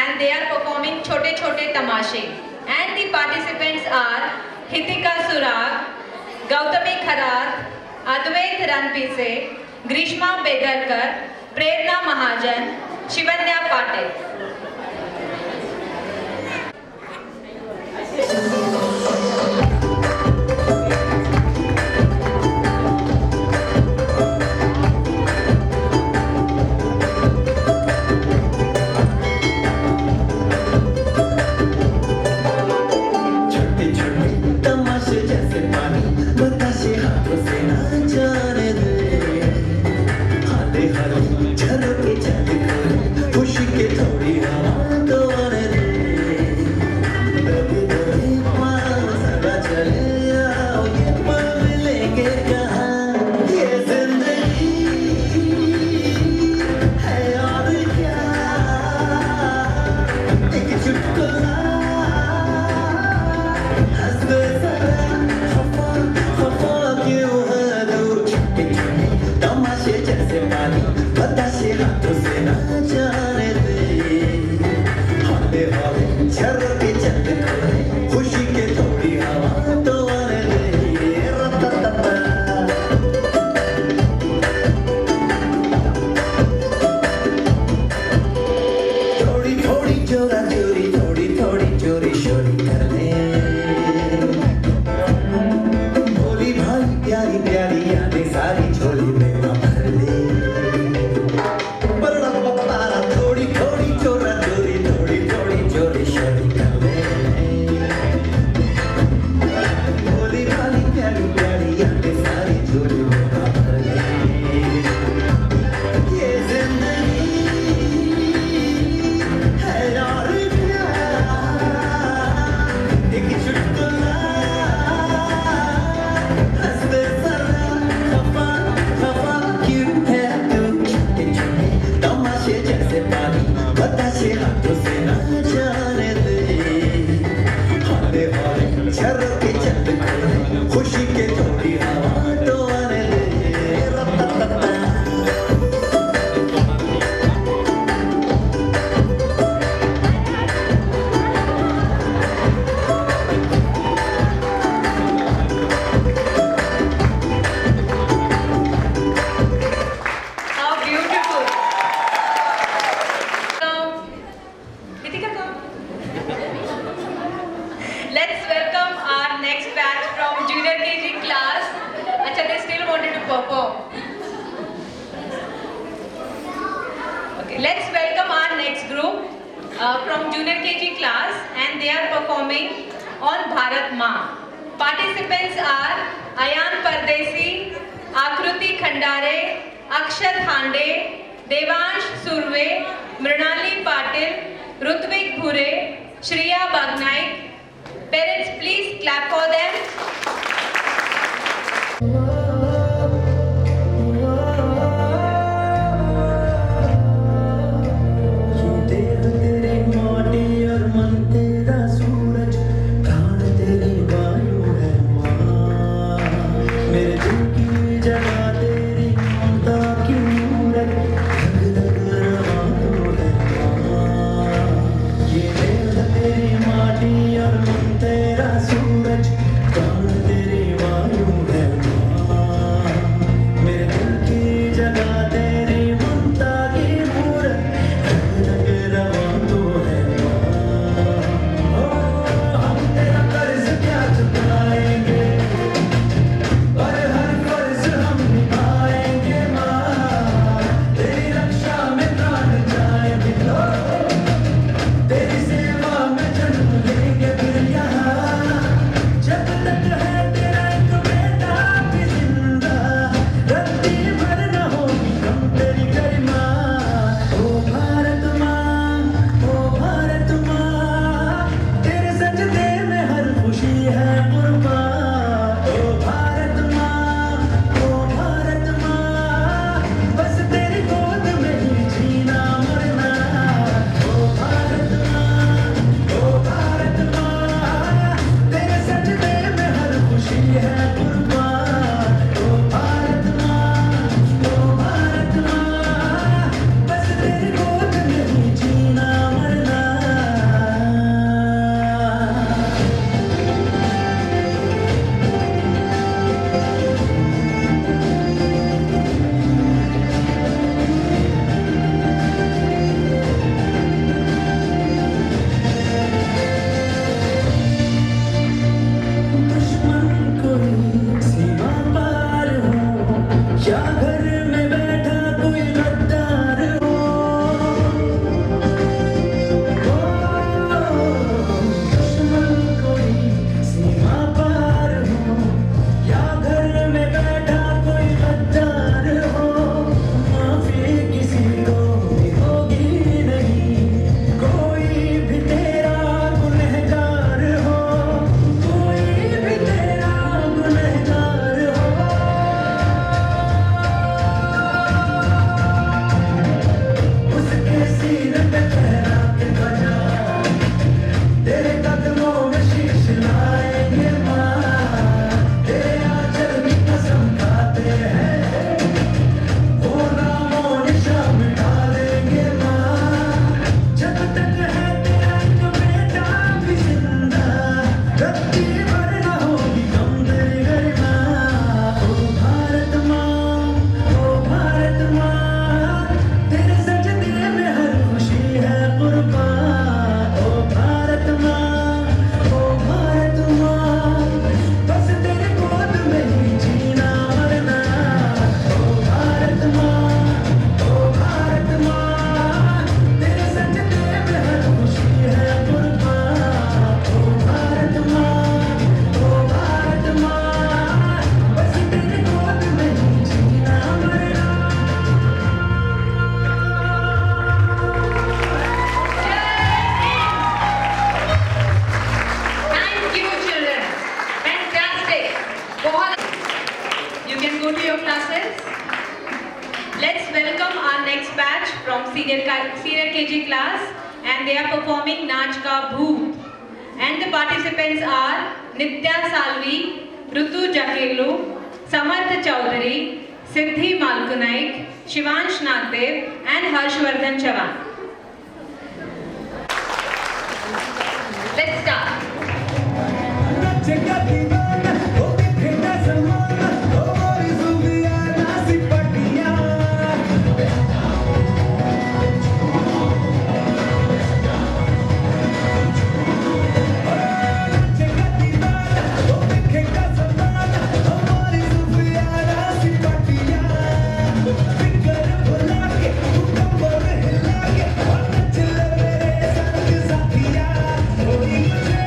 and they are performing Chote Chote Tamashe. And the participants are Hitika Surag, Gautami Kharar, Advait Ranpise, Grishma Bedarkar, Prerna Mahajan, Shivanya Patil. छोटे छोटे तमाशे जैसे पानी बताशे हाथों से ना जाने दे हाथे हाथे झरोके जाने खोले खुशी के थोड़ी हवा तो आने दे दबे दबे पाँव सदा चले आओ ये पल मिलेंगे कहाँ ये जिंदगी है और क्या एक चुटकुला हंसते सदा खफा खफा क्यों है दूर छोटे छोटे तमाशे जैसे पानी बताशे हाथों से ना जाने दे हाथे हाथे झरोके चंद खोले खुशी के थोड़ी हवा तो आने दे रत्ता थोड़ी थोड़ी जोरा जोरी थोड़ी थोड़ी चोरी शोरी कर ले भोली भाई प्यारी प्यारी यादें सारी झोली में ना भर ले बड़ा पपारा थोड़ी थोड़ी चोरा चोरी थोड़ी थोड़ी चोरी शोरी कर ले भोली भाई प्यारी प्यारी यादें सारी झोली में ना भर ले ये जिंदगी है और प्यार एक चुटकुला हंसते सदा खफा खफा क्यों है तू छोटे छोटे तमाशे जैसे पानी बताशे हाथों से ना जाने दे हाथे हाथे झरोके चंद खोले खुशी के थोड़ी हवा तो आने दे रत्ता How beautiful! Hitika, come. Let's welcome our next batch from junior KG class. Acha, they still wanted to perform. Okay, let's welcome our next group from junior KG class, and they are performing on Bharat Maa. Participants are Ayan Pardesi, Akruti Khandare, Akshat Hande, Devansh Surve, Mrinali Patil, Rutvik Bhure, Shriya Bagnaik. Parents, please clap for them. ये देह तेरी माटी और मन तेरा सूरज प्राण तेरी वायु है माँ मेरे दिल की जगह तेरी ममता की मूरत धक धक रहा तो है माँ ये देह तेरी माटी और मन तेरा सूरज प्राण and they are performing Naach Ka Bhoot. And the participants are Nitya Salvi, Rutu Jakelu, Samarth Chaudhary, Siddhi Malkunaik, Shivansh Nagdev and Harshvardhan Chavan. Let's start. नचेगा दीवाना ओ दिखेगा समाना ओ मोरी जुबिया नासी पटिया नचेगा दीवाना ओ दिखेगा समाना ओ मोरी जुबिया नासी पटिया फिकर भुला के कमर हिला के और नच ले मेरे संग साथिया कोई मुझे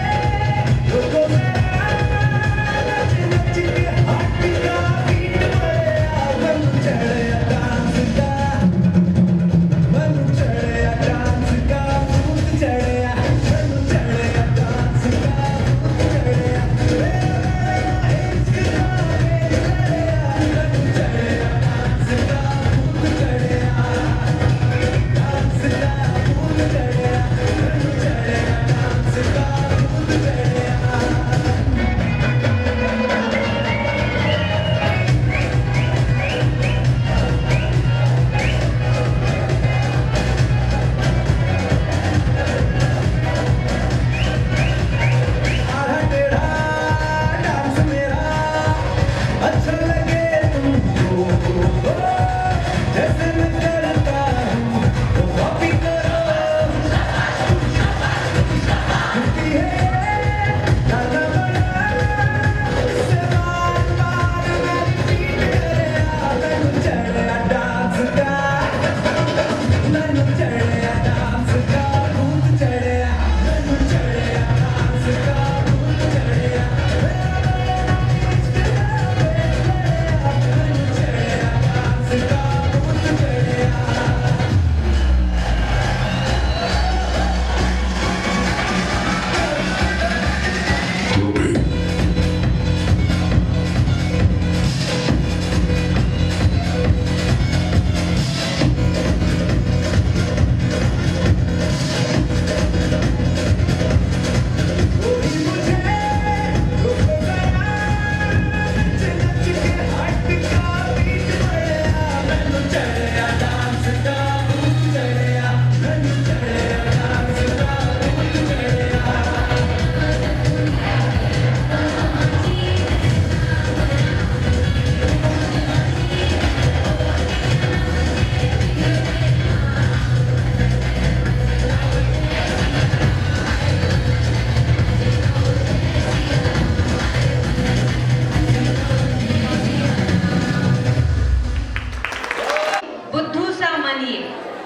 अच्छा लगे तुमको जैसे मैं करता हूँ तो कॉपी करो झुकती है दादा बड़ा उससे बार मेरी पीठ करे मैनू चढ़िया डांस का मैनू चढ़िया डांस का भूत चढ़िया मैनू चढ़िया डांस का भूत चढ़िया Buddhu Samani.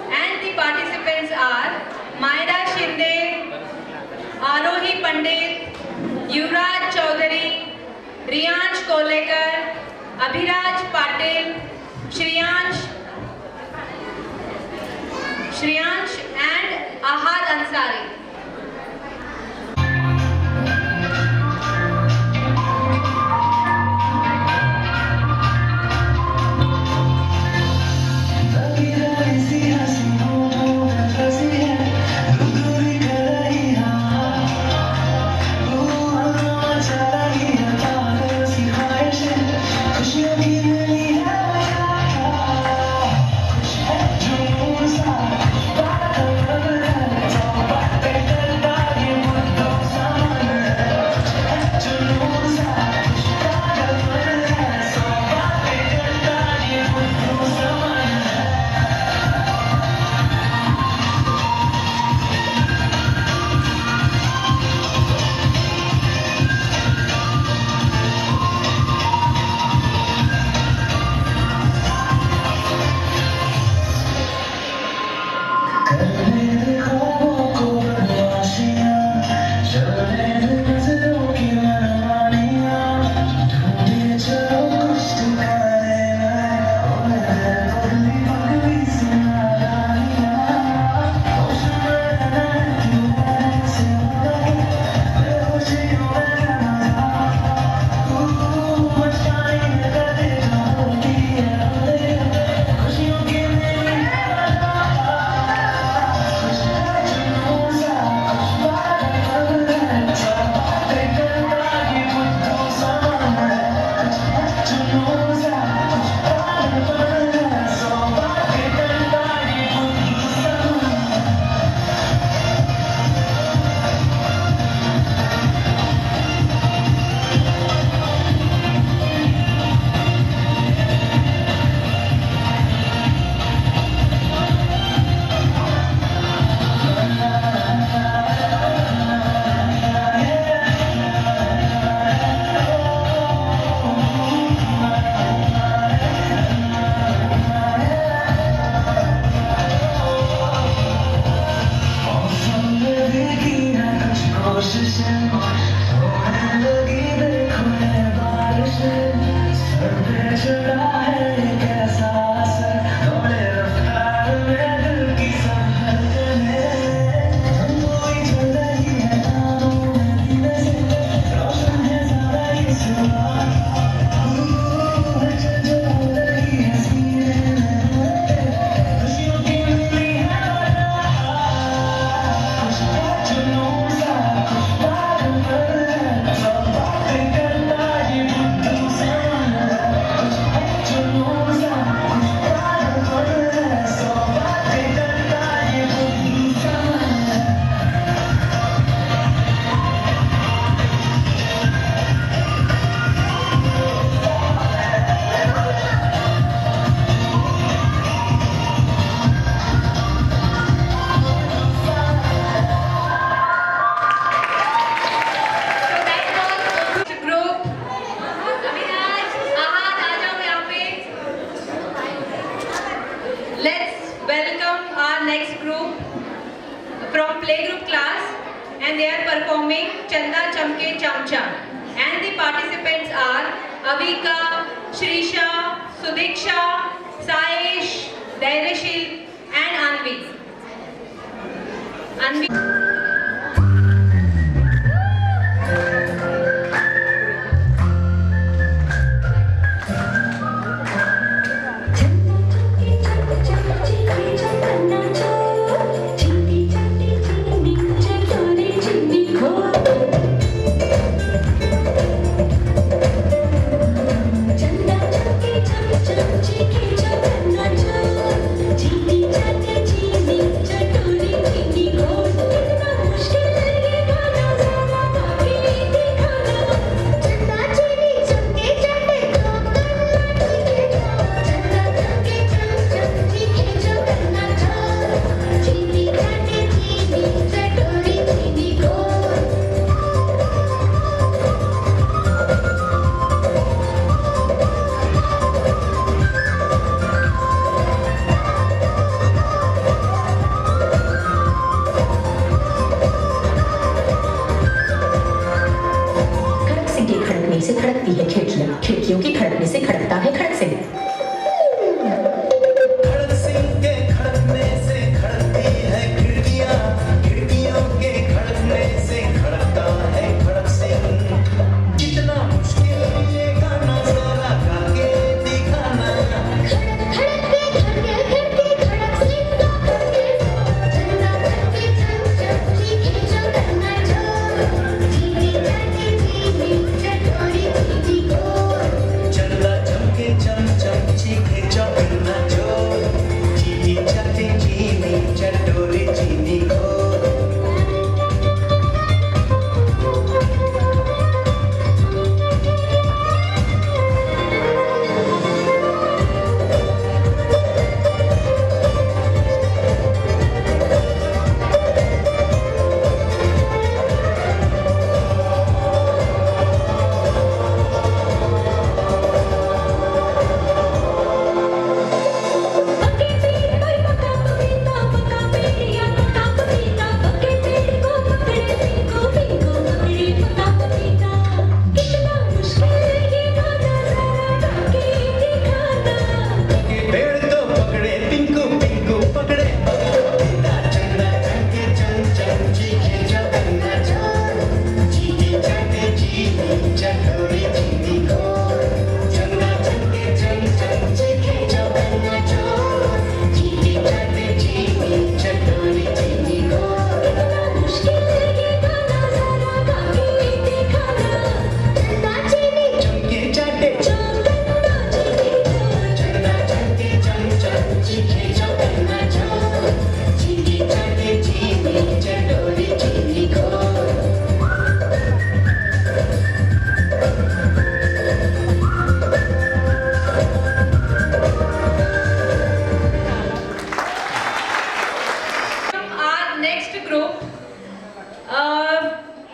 And the participants are Mayra Shinde, Arohi Pandit, Yuvraj Chaudhary, Riyansh Kolekar, Abhiraj Patil, Shriyansh and Ahad Ansari. खुशियों की So that was the group. Avinash, Ahad, आ जाओ यहाँ पे. Let's welcome our next group from playgroup class, and they are performing Chanda Chamke Cham Cham. And the participants are Avika, Shrisha, Sudiksha, Saesh, Dairashil, and Anvi. Anvi. खड़क सिंह के खड़कने से खड़कती है खिड़कियां, खिड़कियों के खड़कने से खड़कता है खड़क सिंह। खड़क सिंह के खड़कने से खड़कती है खिड़कियां, खिड़कियों के खड़कने से खड़कता है खड़क सिंह। कितना मुश्किल ये गाना जरा गा के दिखाना। चंदा चमके चम चम चीखे चौकन्ना चोर, चीनी चाटे चीनी चटोरी चीनी खोर। पेड़ तो पकड़े पिंकू पिंकू पकड़े पपीता। चंदा चमके चम चम चीखे चौकन्ना चोर, चीनी चाटे चीनी चटोरी चीनी खोर। चंदा चमके चम चम चीखे चौकन्ना चोर, चीनी चाटे चीनी चटोरी चीनी खोर। चमके चाटे चंदा चमके चम चम चीखे चौकन्ना चोर, चीनी चाटे चीनी चटोरी चीनी खोर। Our next group,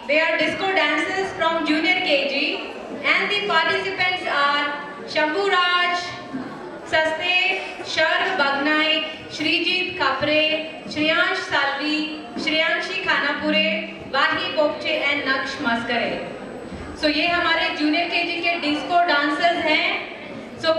they are disco dancers from junior KG, and the participants are Shambhu Raj, Saste, Sharv Bagnaik, Shrijit Kapre, Shriyansh Salvi, Shriyanshi Khanapure Vahi Popche and Naksh Maskare. So ये हमारे जूनियर केजी के डिस्को डांसर्स हैं। So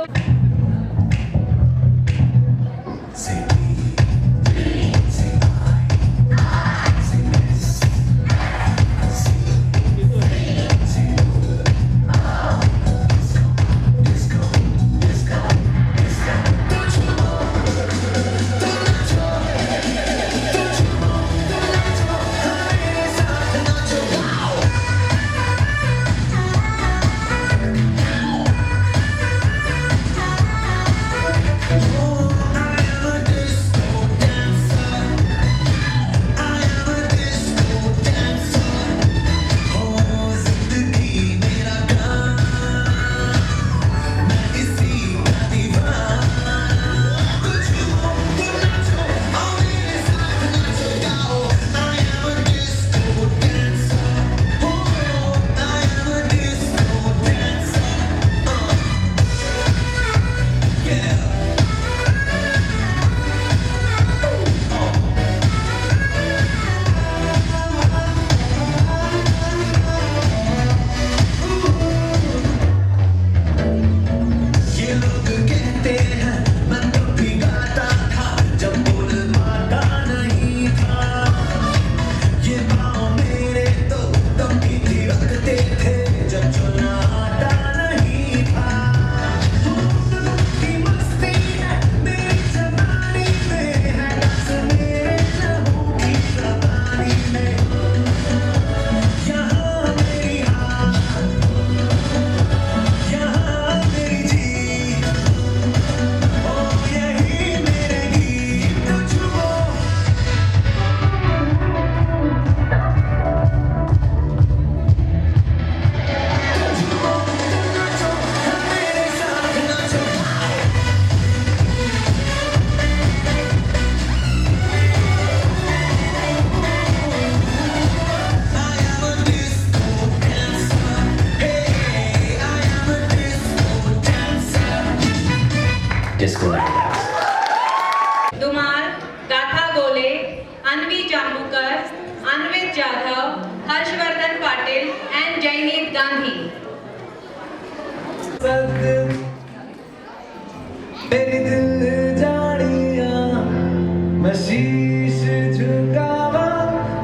disco Dhumal, Gatha Gole, Anvi Jambukar, Anvit Jadhav, Harshvardhan Patil and Jaynit Gandhi. मेरी दिल जानिया मैं शीश झुकावा,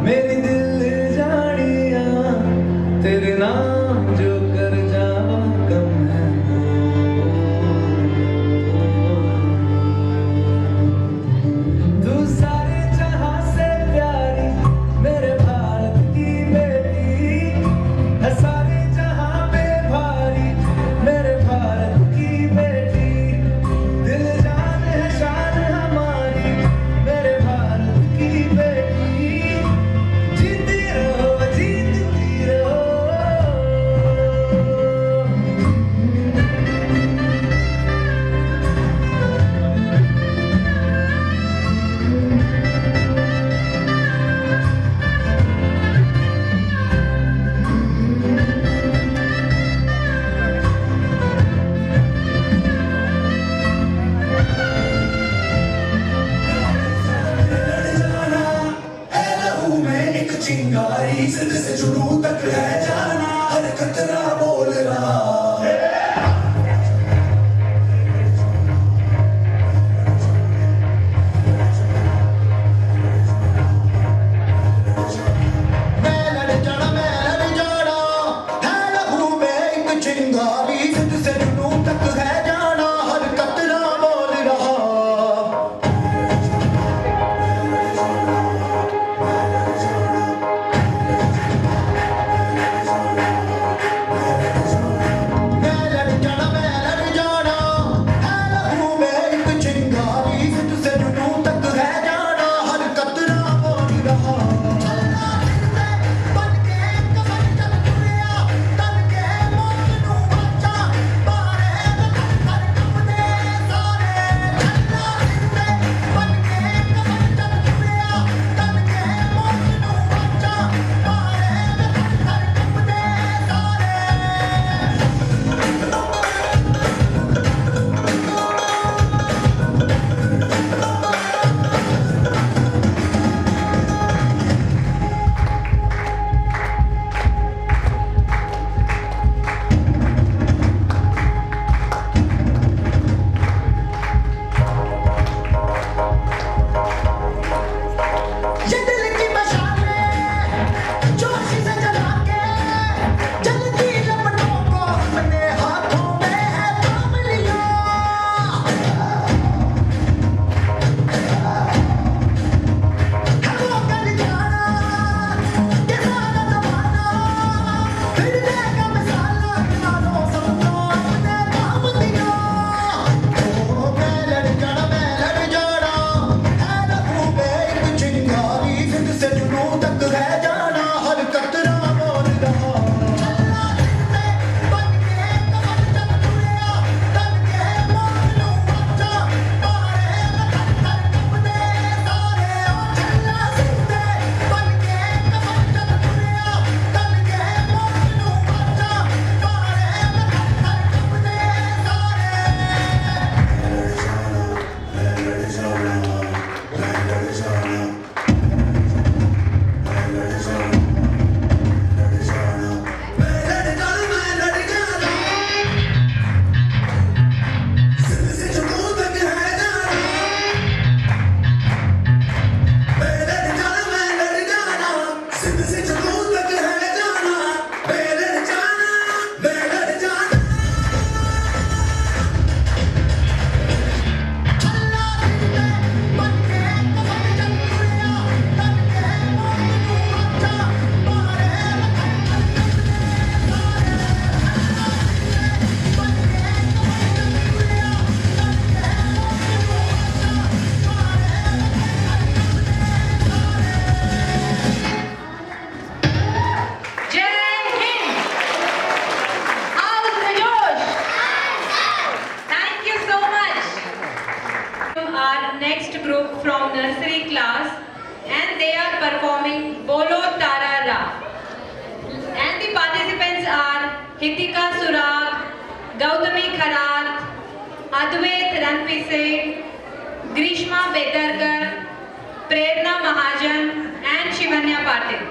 मेरी दिल जानिया तेरे नाम जो कर जावा कम है तू सारे जहां से प्यारी मेरे भारत की बेटी है, सारे जहां पे भारी मेरे भारत की बेटी, दिल जान है शान हमारी मेरे भारत की बेटी, जीती रहो जीतती रहो। चिंगारी सिर से जुनून तक है जाना, हर कतरा बोल रहा मैं लड़ जाना है लहू में एक चिंगारी, सिर से जुनून तक है जाना, हर कतरा बोल रहा। से Grishma Betarkar, Prerna Mahajan and Shivanya Patil.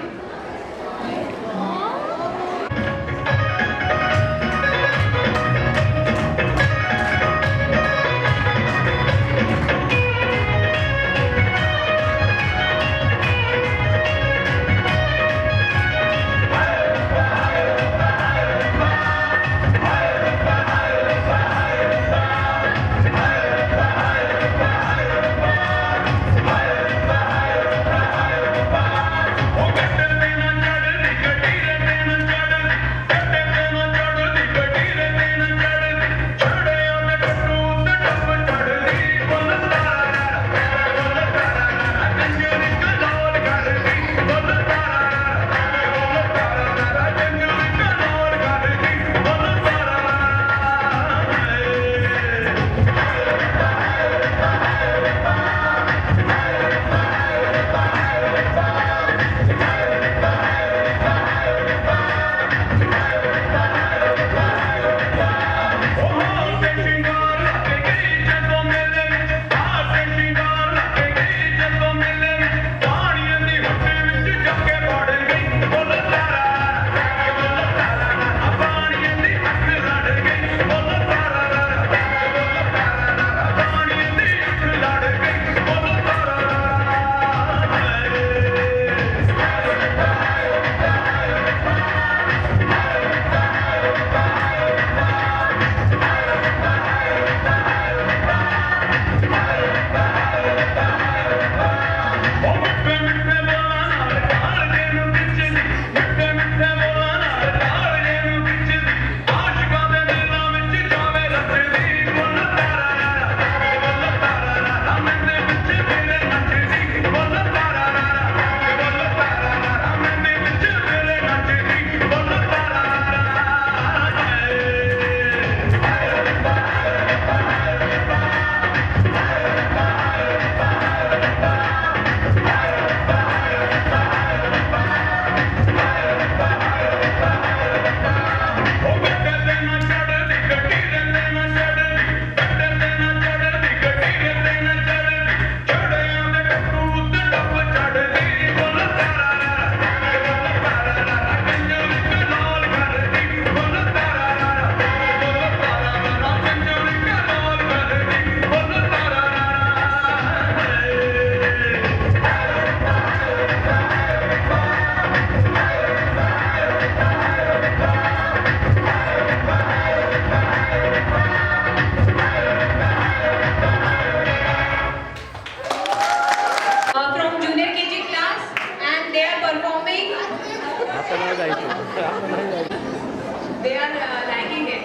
They are liking it.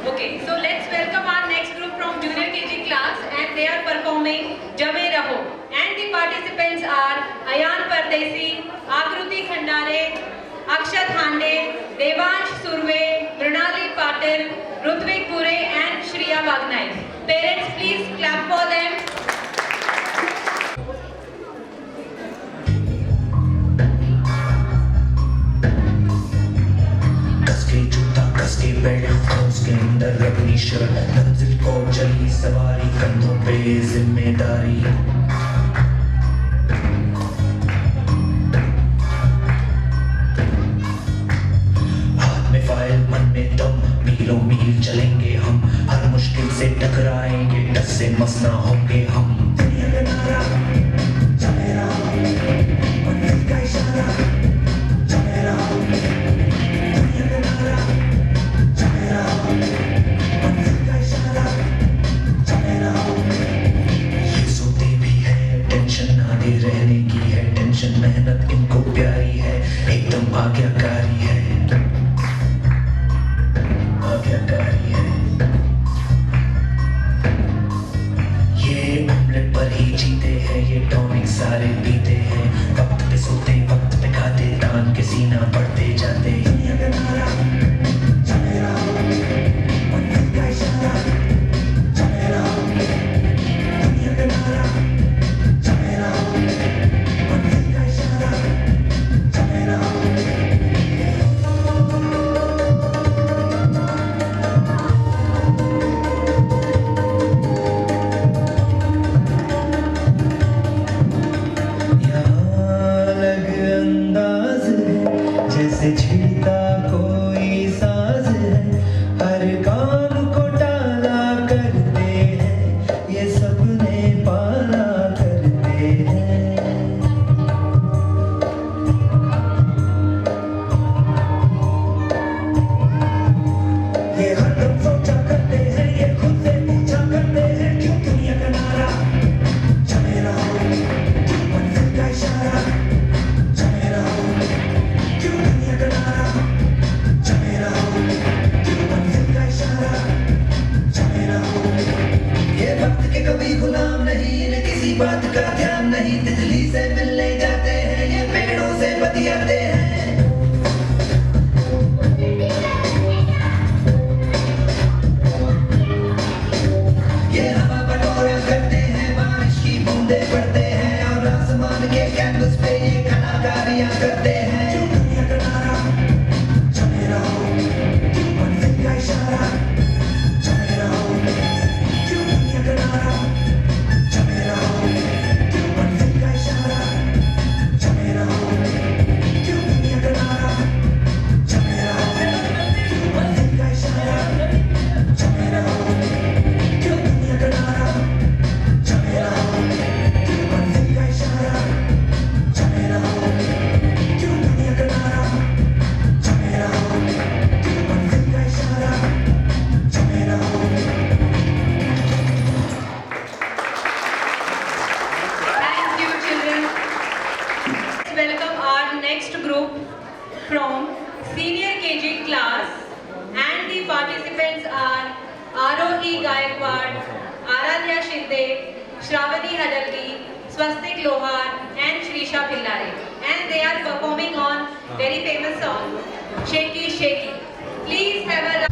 Okay, so let's welcome our next group from junior KG class, and they are performing Jame Raho. And the participants are Ayan Pardesi, Akruti Khandare, Akshat Hande, Devansh Surve, Mrinali Patil, Rutvik Pure, and Shriya Vagnai. Parents, please clap for them. कसके जूता कसके belt उसके अंदर अपनी shirt मंजिल को चली सवारी कंधों पे जिम्मेदारी हाथ में फाइल मन में दम मीलों मील चलेंगे हम हर मुश्किल से टकराएंगे डर से मस ना होंगे हम दुनिया का नारा चले रहो मंजिल का इशारा चले रहो रहने की है टेंशन मेहनत इनको प्यारी है एकदम आज्ञाकारी है आज्ञाकारी है ये ऑमलेट पर ही जीते हैं ये टॉनिक सारे पीते हैं वक्त पे सोते वक्त पे खाते तान के सीना बढ़ते जाते दुनिया का नारा चले रहो मंजिल का इशारा चले रहो दुनिया का नारा चले रहो मंजिल का इशारा चले रहो जैसे छिड़ता कोई साज है, हर काम को टाला करते हैं, ये सपने पाला करते हैं। ये हरदम सोचा करते हैं, ये खुद से पूछा करते हैं, क्यों दुनिया का नारा चले रहो, क्यों मंजिल का इशारा चले रहो, क्यों दुनिया का नारा चले रहो, क्यों मंजिल का इशारा चले रहो। ये वक्त के कभी गुलाम नहीं, इन्हें किसी बात का ध्यान नहीं, तितली से मिलने जाते हैं, ये पेड़ों से बतियाते हैं। ये हवा बटोरा करते हैं, बारिश की बूंदे पड़ते हैं, और आसमान के कैनवस पे ये कलाकारियां करते हैं। क्यों दुनिया का नारा चले रहो, क्यों मंजिल का इशारा चले रहो, क्यों दुनिया का नारा चले रहो, क्यों मंजिल का इशारा चले रहो, क्यों दुनिया का नारा चले रहो, क्यों मंजिल का इशारा चले रहो, क्यों दुनिया का नारा चले रहो, क्यों मंजिल का इशारा चले रहो, क्यों दुनिया का नारा चले रहो, क्यों मंजिल का इशारा चले रहो। Thank you, children. Let's welcome our next group from senior KG class, and the participants are Arohi Gaikwad, Aradhya Shinde, Shravani Hadalgi, Swastik Lohar, and Shrisha Pillare, and they are performing on very famous song Shaky Shaky. Please have a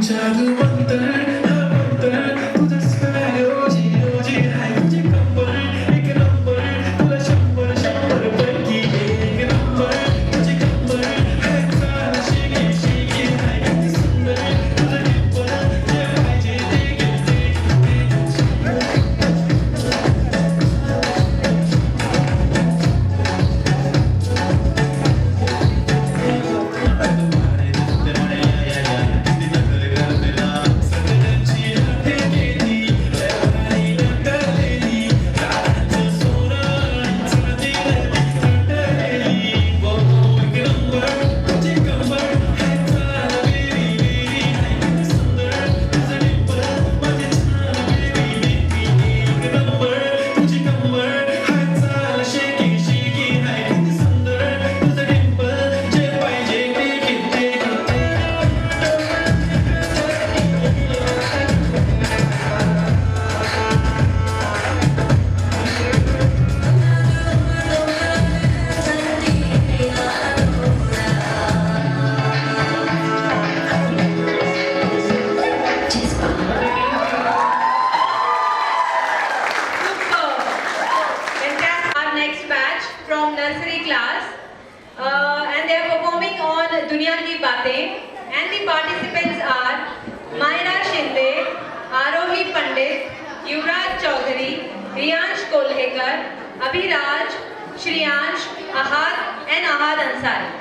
जादू मंतर लेकर Abhiraj, Shreyansh, Ahad and Ahad Ansari.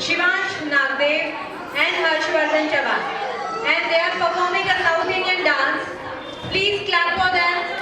Shivansh Nagdev and Harshvardhan Chavan. And they are performing a South Indian dance. Please clap for them.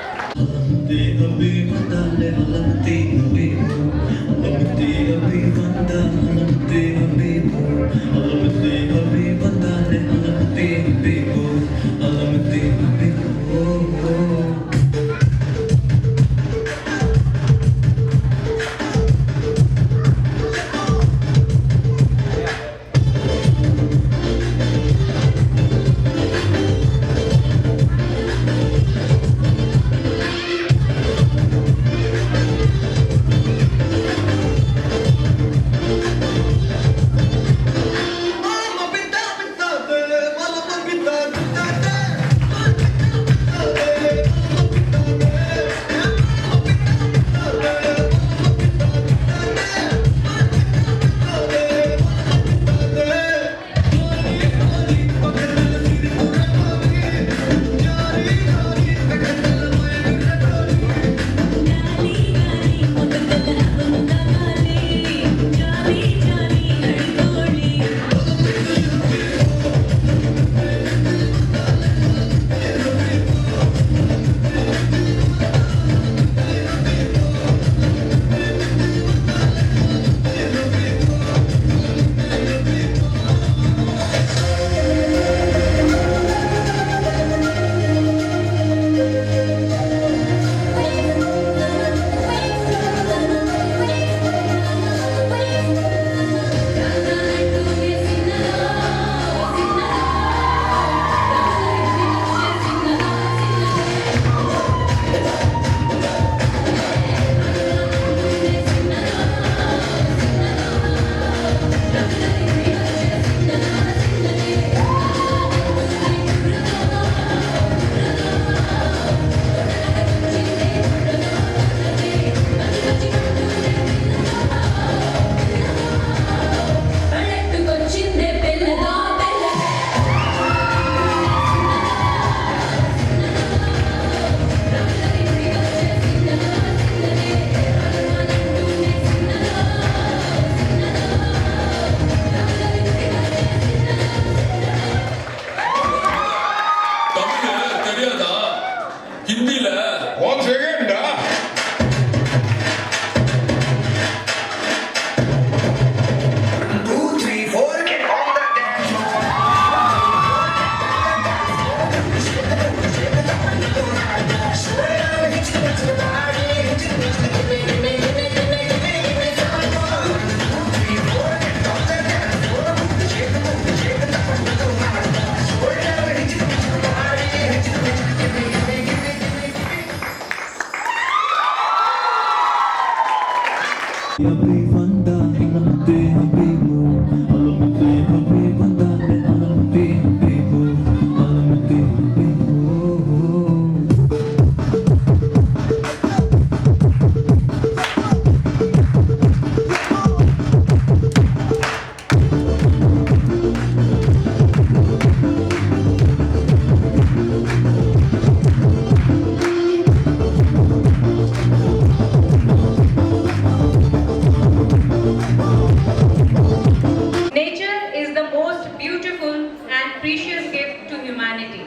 Nature is the most beautiful and precious gift to humanity.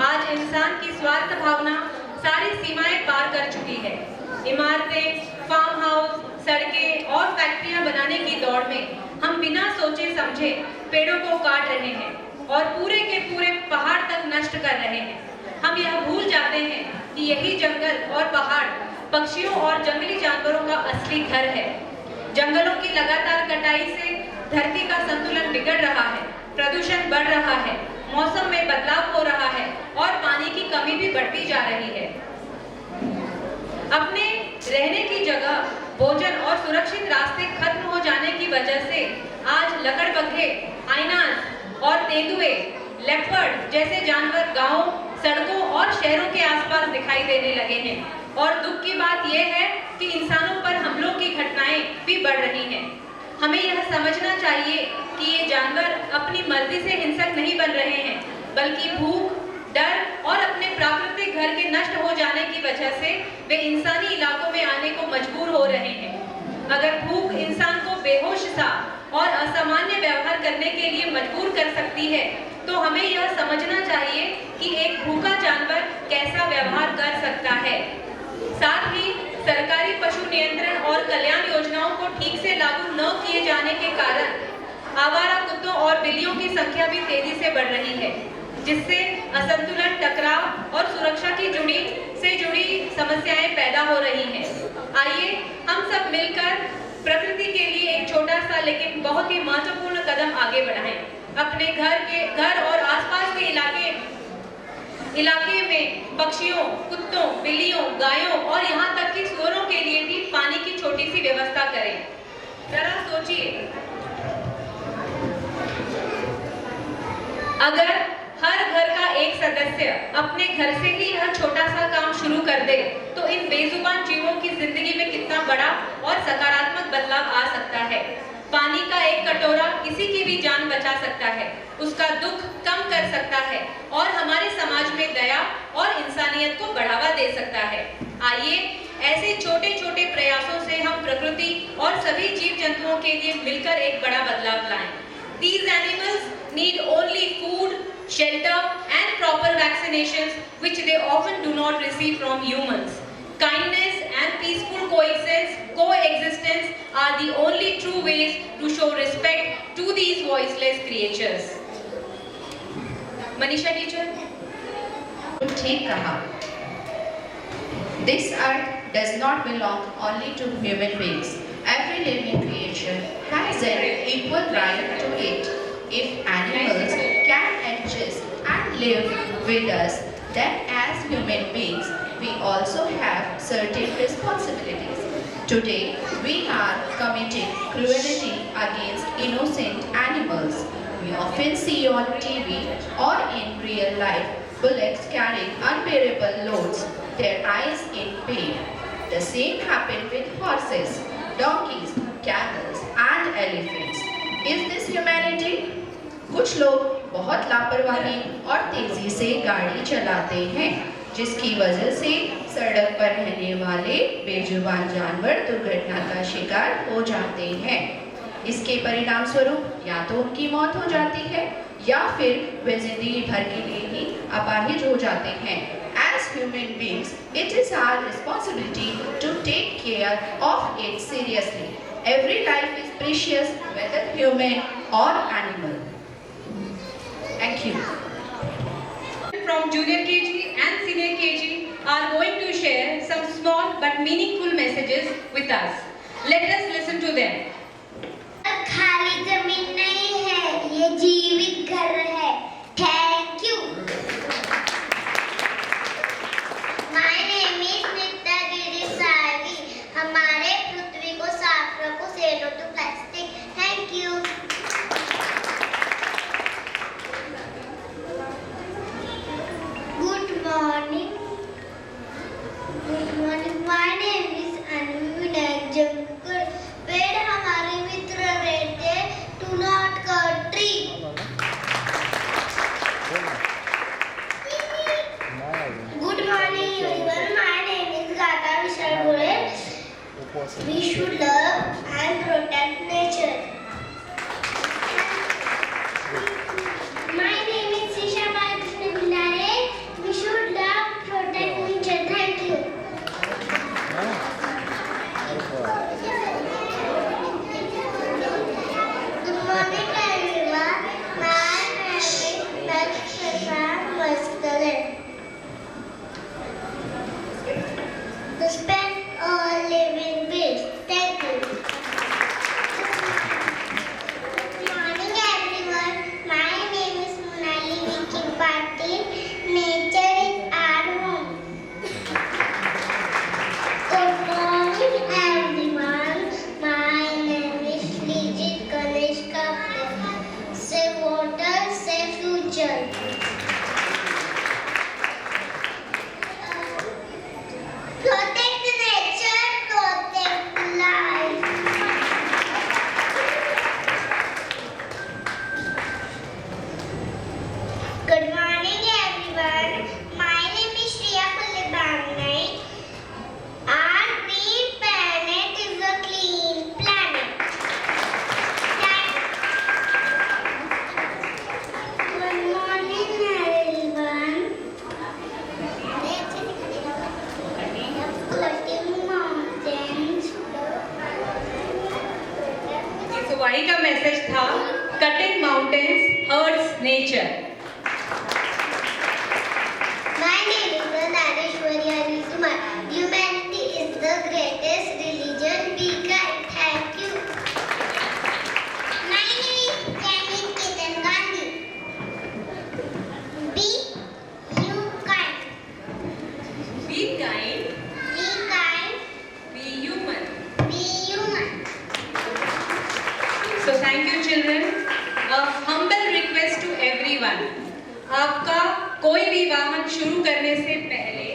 आज इंसान की स्वार्थ भावना सारी सीमाएं पार कर चुकी है। इमारतें, फार्म हाउस, सड़कें और फैक्ट्रियां बनाने की दौड़ में हम बिना सोचे समझे पेड़ों को काट रहे हैं और पूरे के पूरे पहाड़ तक नष्ट कर रहे हैं। हम यह भूल जाते हैं कि यही जंगल और पहाड़ पक्षियों और जंगली जानवरों का असली घर है। जंगलों की लगातार कटाई से धरती का संतुलन बिगड़ रहा है, प्रदूषण बढ़ रहा है, मौसम में बदलाव हो रहा है और पानी की कमी भी बढ़ती जा रही है। अपने रहने की जगह, भोजन और सुरक्षित रास्ते खत्म हो जाने की वजह से आज लकड़बग्घे, हाइनास और तेंदुए, लेपर्ड जैसे जानवर गांवों, सड़कों और शहरों के आसपास दिखाई देने लगे हैं। और दुख की बात यह है कि इंसानों पर हमलों की घटनाएं भी बढ़ रही हैं। हमें यह समझना चाहिए कि ये जानवर अपनी मर्जी से हिंसक नहीं बन रहे हैं, बल्कि भूख, डर और अपने प्राकृतिक घर के नष्ट हो जाने की वजह से वे इंसानी इलाकों में आने को मजबूर हो रहे हैं। अगर भूख इंसान को बेहोश सा और असामान्य व्यवहार करने के लिए मजबूर कर सकती है, तो हमें यह समझना चाहिए कि एक भूखा जानवर कैसा व्यवहार कर सकता है। साथ ही सरकारी पशु नियंत्रण और कल्याण योजनाओं को ठीक से लागू न किए जाने के कारण आवारा कुत्तों और बिल्लियों की संख्या भी तेजी से बढ़ रही है, जिससे असंतुलन, टकराव और सुरक्षा की जुड़ी समस्याएं पैदा हो रही हैं। आइए हम सब मिलकर प्रकृति के लिए एक छोटा सा लेकिन बहुत ही महत्वपूर्ण कदम आगे बढ़ाएं। अपने घर और आसपास के इलाके में पक्षियों, कुत्तों, बिल्लियों, गायों और यहाँ तक कि सूअरों के लिए भी पानी की छोटी सी व्यवस्था करें। जरा सोचिए, अगर हर घर का एक सदस्य अपने घर से ही यह छोटा सा काम शुरू कर दे, तो इन बेजुबान जीवों की जिंदगी में कितना बड़ा और सकारात्मक बदलाव आ सकता है। पानी का एक कटोरा किसी की भी जान बचा सकता है, उसका दुख कम कर सकता है और हमारे समाज में दया और इंसानियत को बढ़ावा दे सकता है। आइए ऐसे छोटे छोटे प्रयासों से हम प्रकृति और सभी जीव जंतुओं के लिए मिलकर एक बड़ा बदलाव लाएं। These animals need only food, shelter and proper vaccinations, which they often do not receive from humans. Kindness and peaceful coexistence are the only true ways to show respect to these voiceless creatures. Manisha teacher? ठीक कहा। This earth does not belong only to human beings. Every living creature has an equal right to it. If animals can adjust and live with us, then as human beings, we also have certain responsibilities. Today, we are committing cruelty against innocent animals. We often see on TV or in real life bullocks carrying unbearable loads, their eyes in pain. The same happened with horses, donkeys, camels and elephants. Is this humanity? कुछ लोग बहुत लापरवाही और तेजी से गाड़ी चलाते हैं, जिसकी वजह से सड़क पर रहने वाले बेजुबान जानवर दुर्घटना का शिकार हो जाते हैं। इसके परिणाम स्वरूप या तो उनकी मौत हो जाती है या फिर वे जिंदगी भर के लिए ही अपाहिज हो जाते हैं। As human beings, it is our responsibility to take care of it seriously. Every life is precious, whether human or animal. Thank you. From junior KG and senior KG are going to share some small but meaningful messages with us. Let us listen to them. खाली जमीन नहीं है, ये जीवित घर है। Thank you. My name is Nitya Giri Savi. हमारे पृथ्वी को साफ रखो, say no to plastic. Thank you. Good morning. Good morning. My name is Anu Vinayak Jamkar. पेड़ हमारे मित्र रहते, do not cut tree. Good morning everyone. My name is Gata Vishal Gole. We should love and protect nature. My name is Sisha Balakrishna Billare. We should love, protect nature. Thank you. Good morning everyone. My name is Nakshatra Maskale. Respect all living beings. Thank you. Good morning everyone. My name is Monali Viking Patil. Nature is our home. Good morning everyone. My name is Lijit Ganesh Kapil. Save water, save future. Protect nature, protect life. Good morning everyone. My name is Shriya Kulibangay. Our green planet is a clean planet. Good morning everyone. Cutting mountains. इस वाणी का message था cutting mountains hurts nature. My name is Nareshwari Arisuma. Humanity is the greatest religion. Be kind. Thank you. My name is Jamil Ketan Gandhi. Be you kind. Be kind, Be kind. be human. Be human. So thank you children. A humble request to everyone. आपका कोई भी वाहन शुरू करने से पहले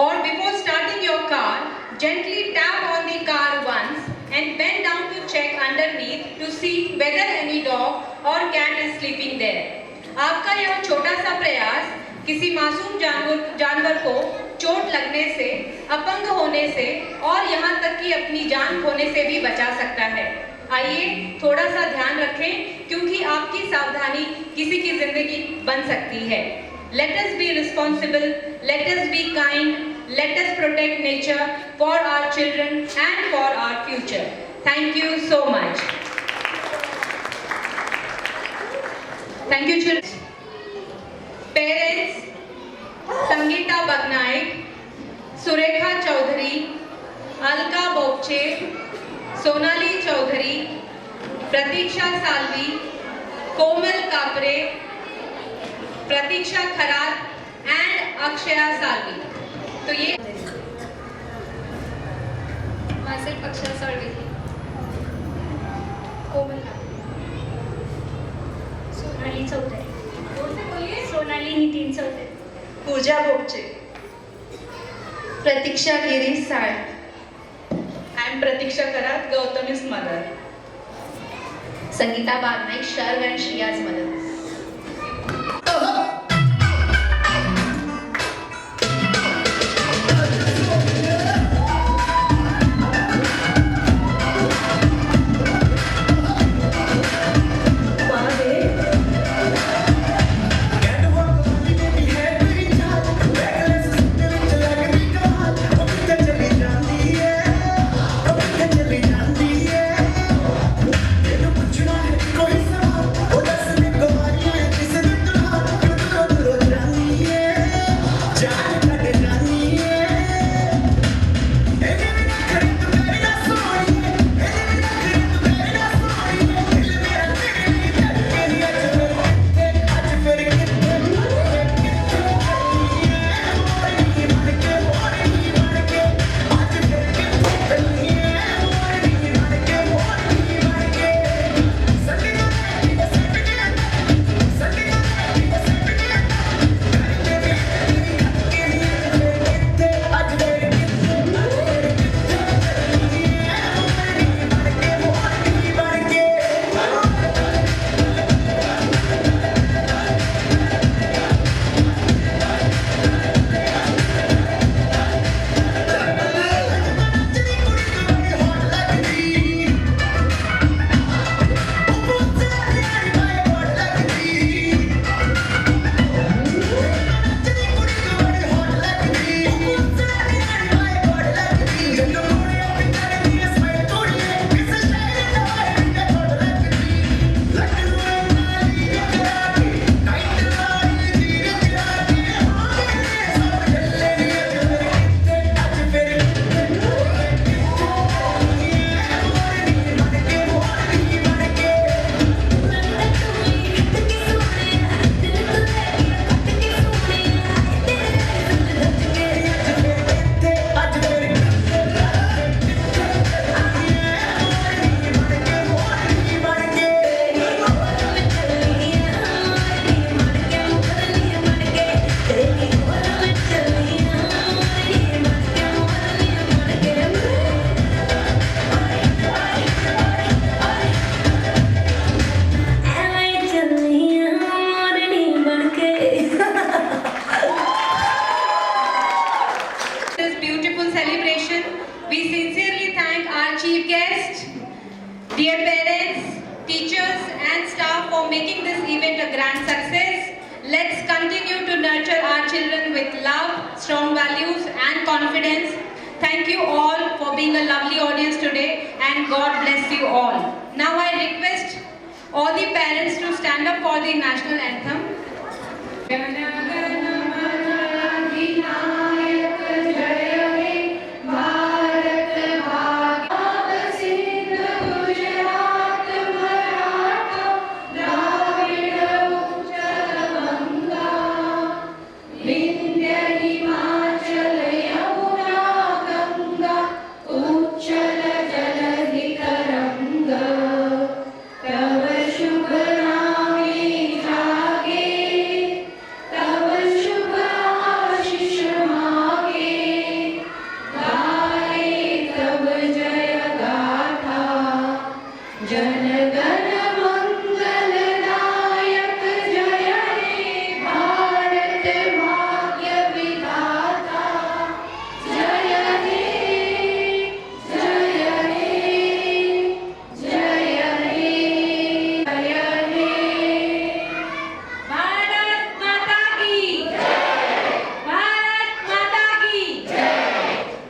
और before starting your car, gently tap on the car once and bend down to check underneath to see whether any dog or cat is sleeping there. आपका यह छोटा सा प्रयास किसी मासूम जानवर को चोट लगने से, अपंग होने से और यहाँ तक कि अपनी जान खोने से भी बचा सकता है. आइए थोड़ा सा ध्यान रखें क्योंकि आपकी सावधानी किसी की जिंदगी बन सकती है. Let us be responsible, let us be kind, let us protect nature for our children and for our future. Thank you so much. Thank you children. Parents, Sangeeta Bagnaik, Surekha Chaudhary, Alka Bogche, Sonali Chaudhary, Pratiksha Salvi, Komal Kapre, Pratiksha Kharat and Akshaya Salvi. तो ये Myself Akshaya Salvi. Komal. Sonali Chaudhary. Sonali Nitin Chaudhary. Puja बोगचे. Pratiksha Giri Sai. I am Pratiksha Karat, Gautami's mother. Sangeeta Bagnaik, Sharv and Shriya's mother. चली जाती है, तेनू पूछना है कोई सवाल, ओ दस Dear parents, teachers and staff for making this event a grand success, let's continue to nurture our children with love, strong values and confidence. Thank you all for being a lovely audience today and God bless you all. Now I request all the parents to stand up for the national anthem.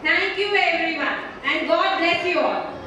Thank you everyone and God bless you all.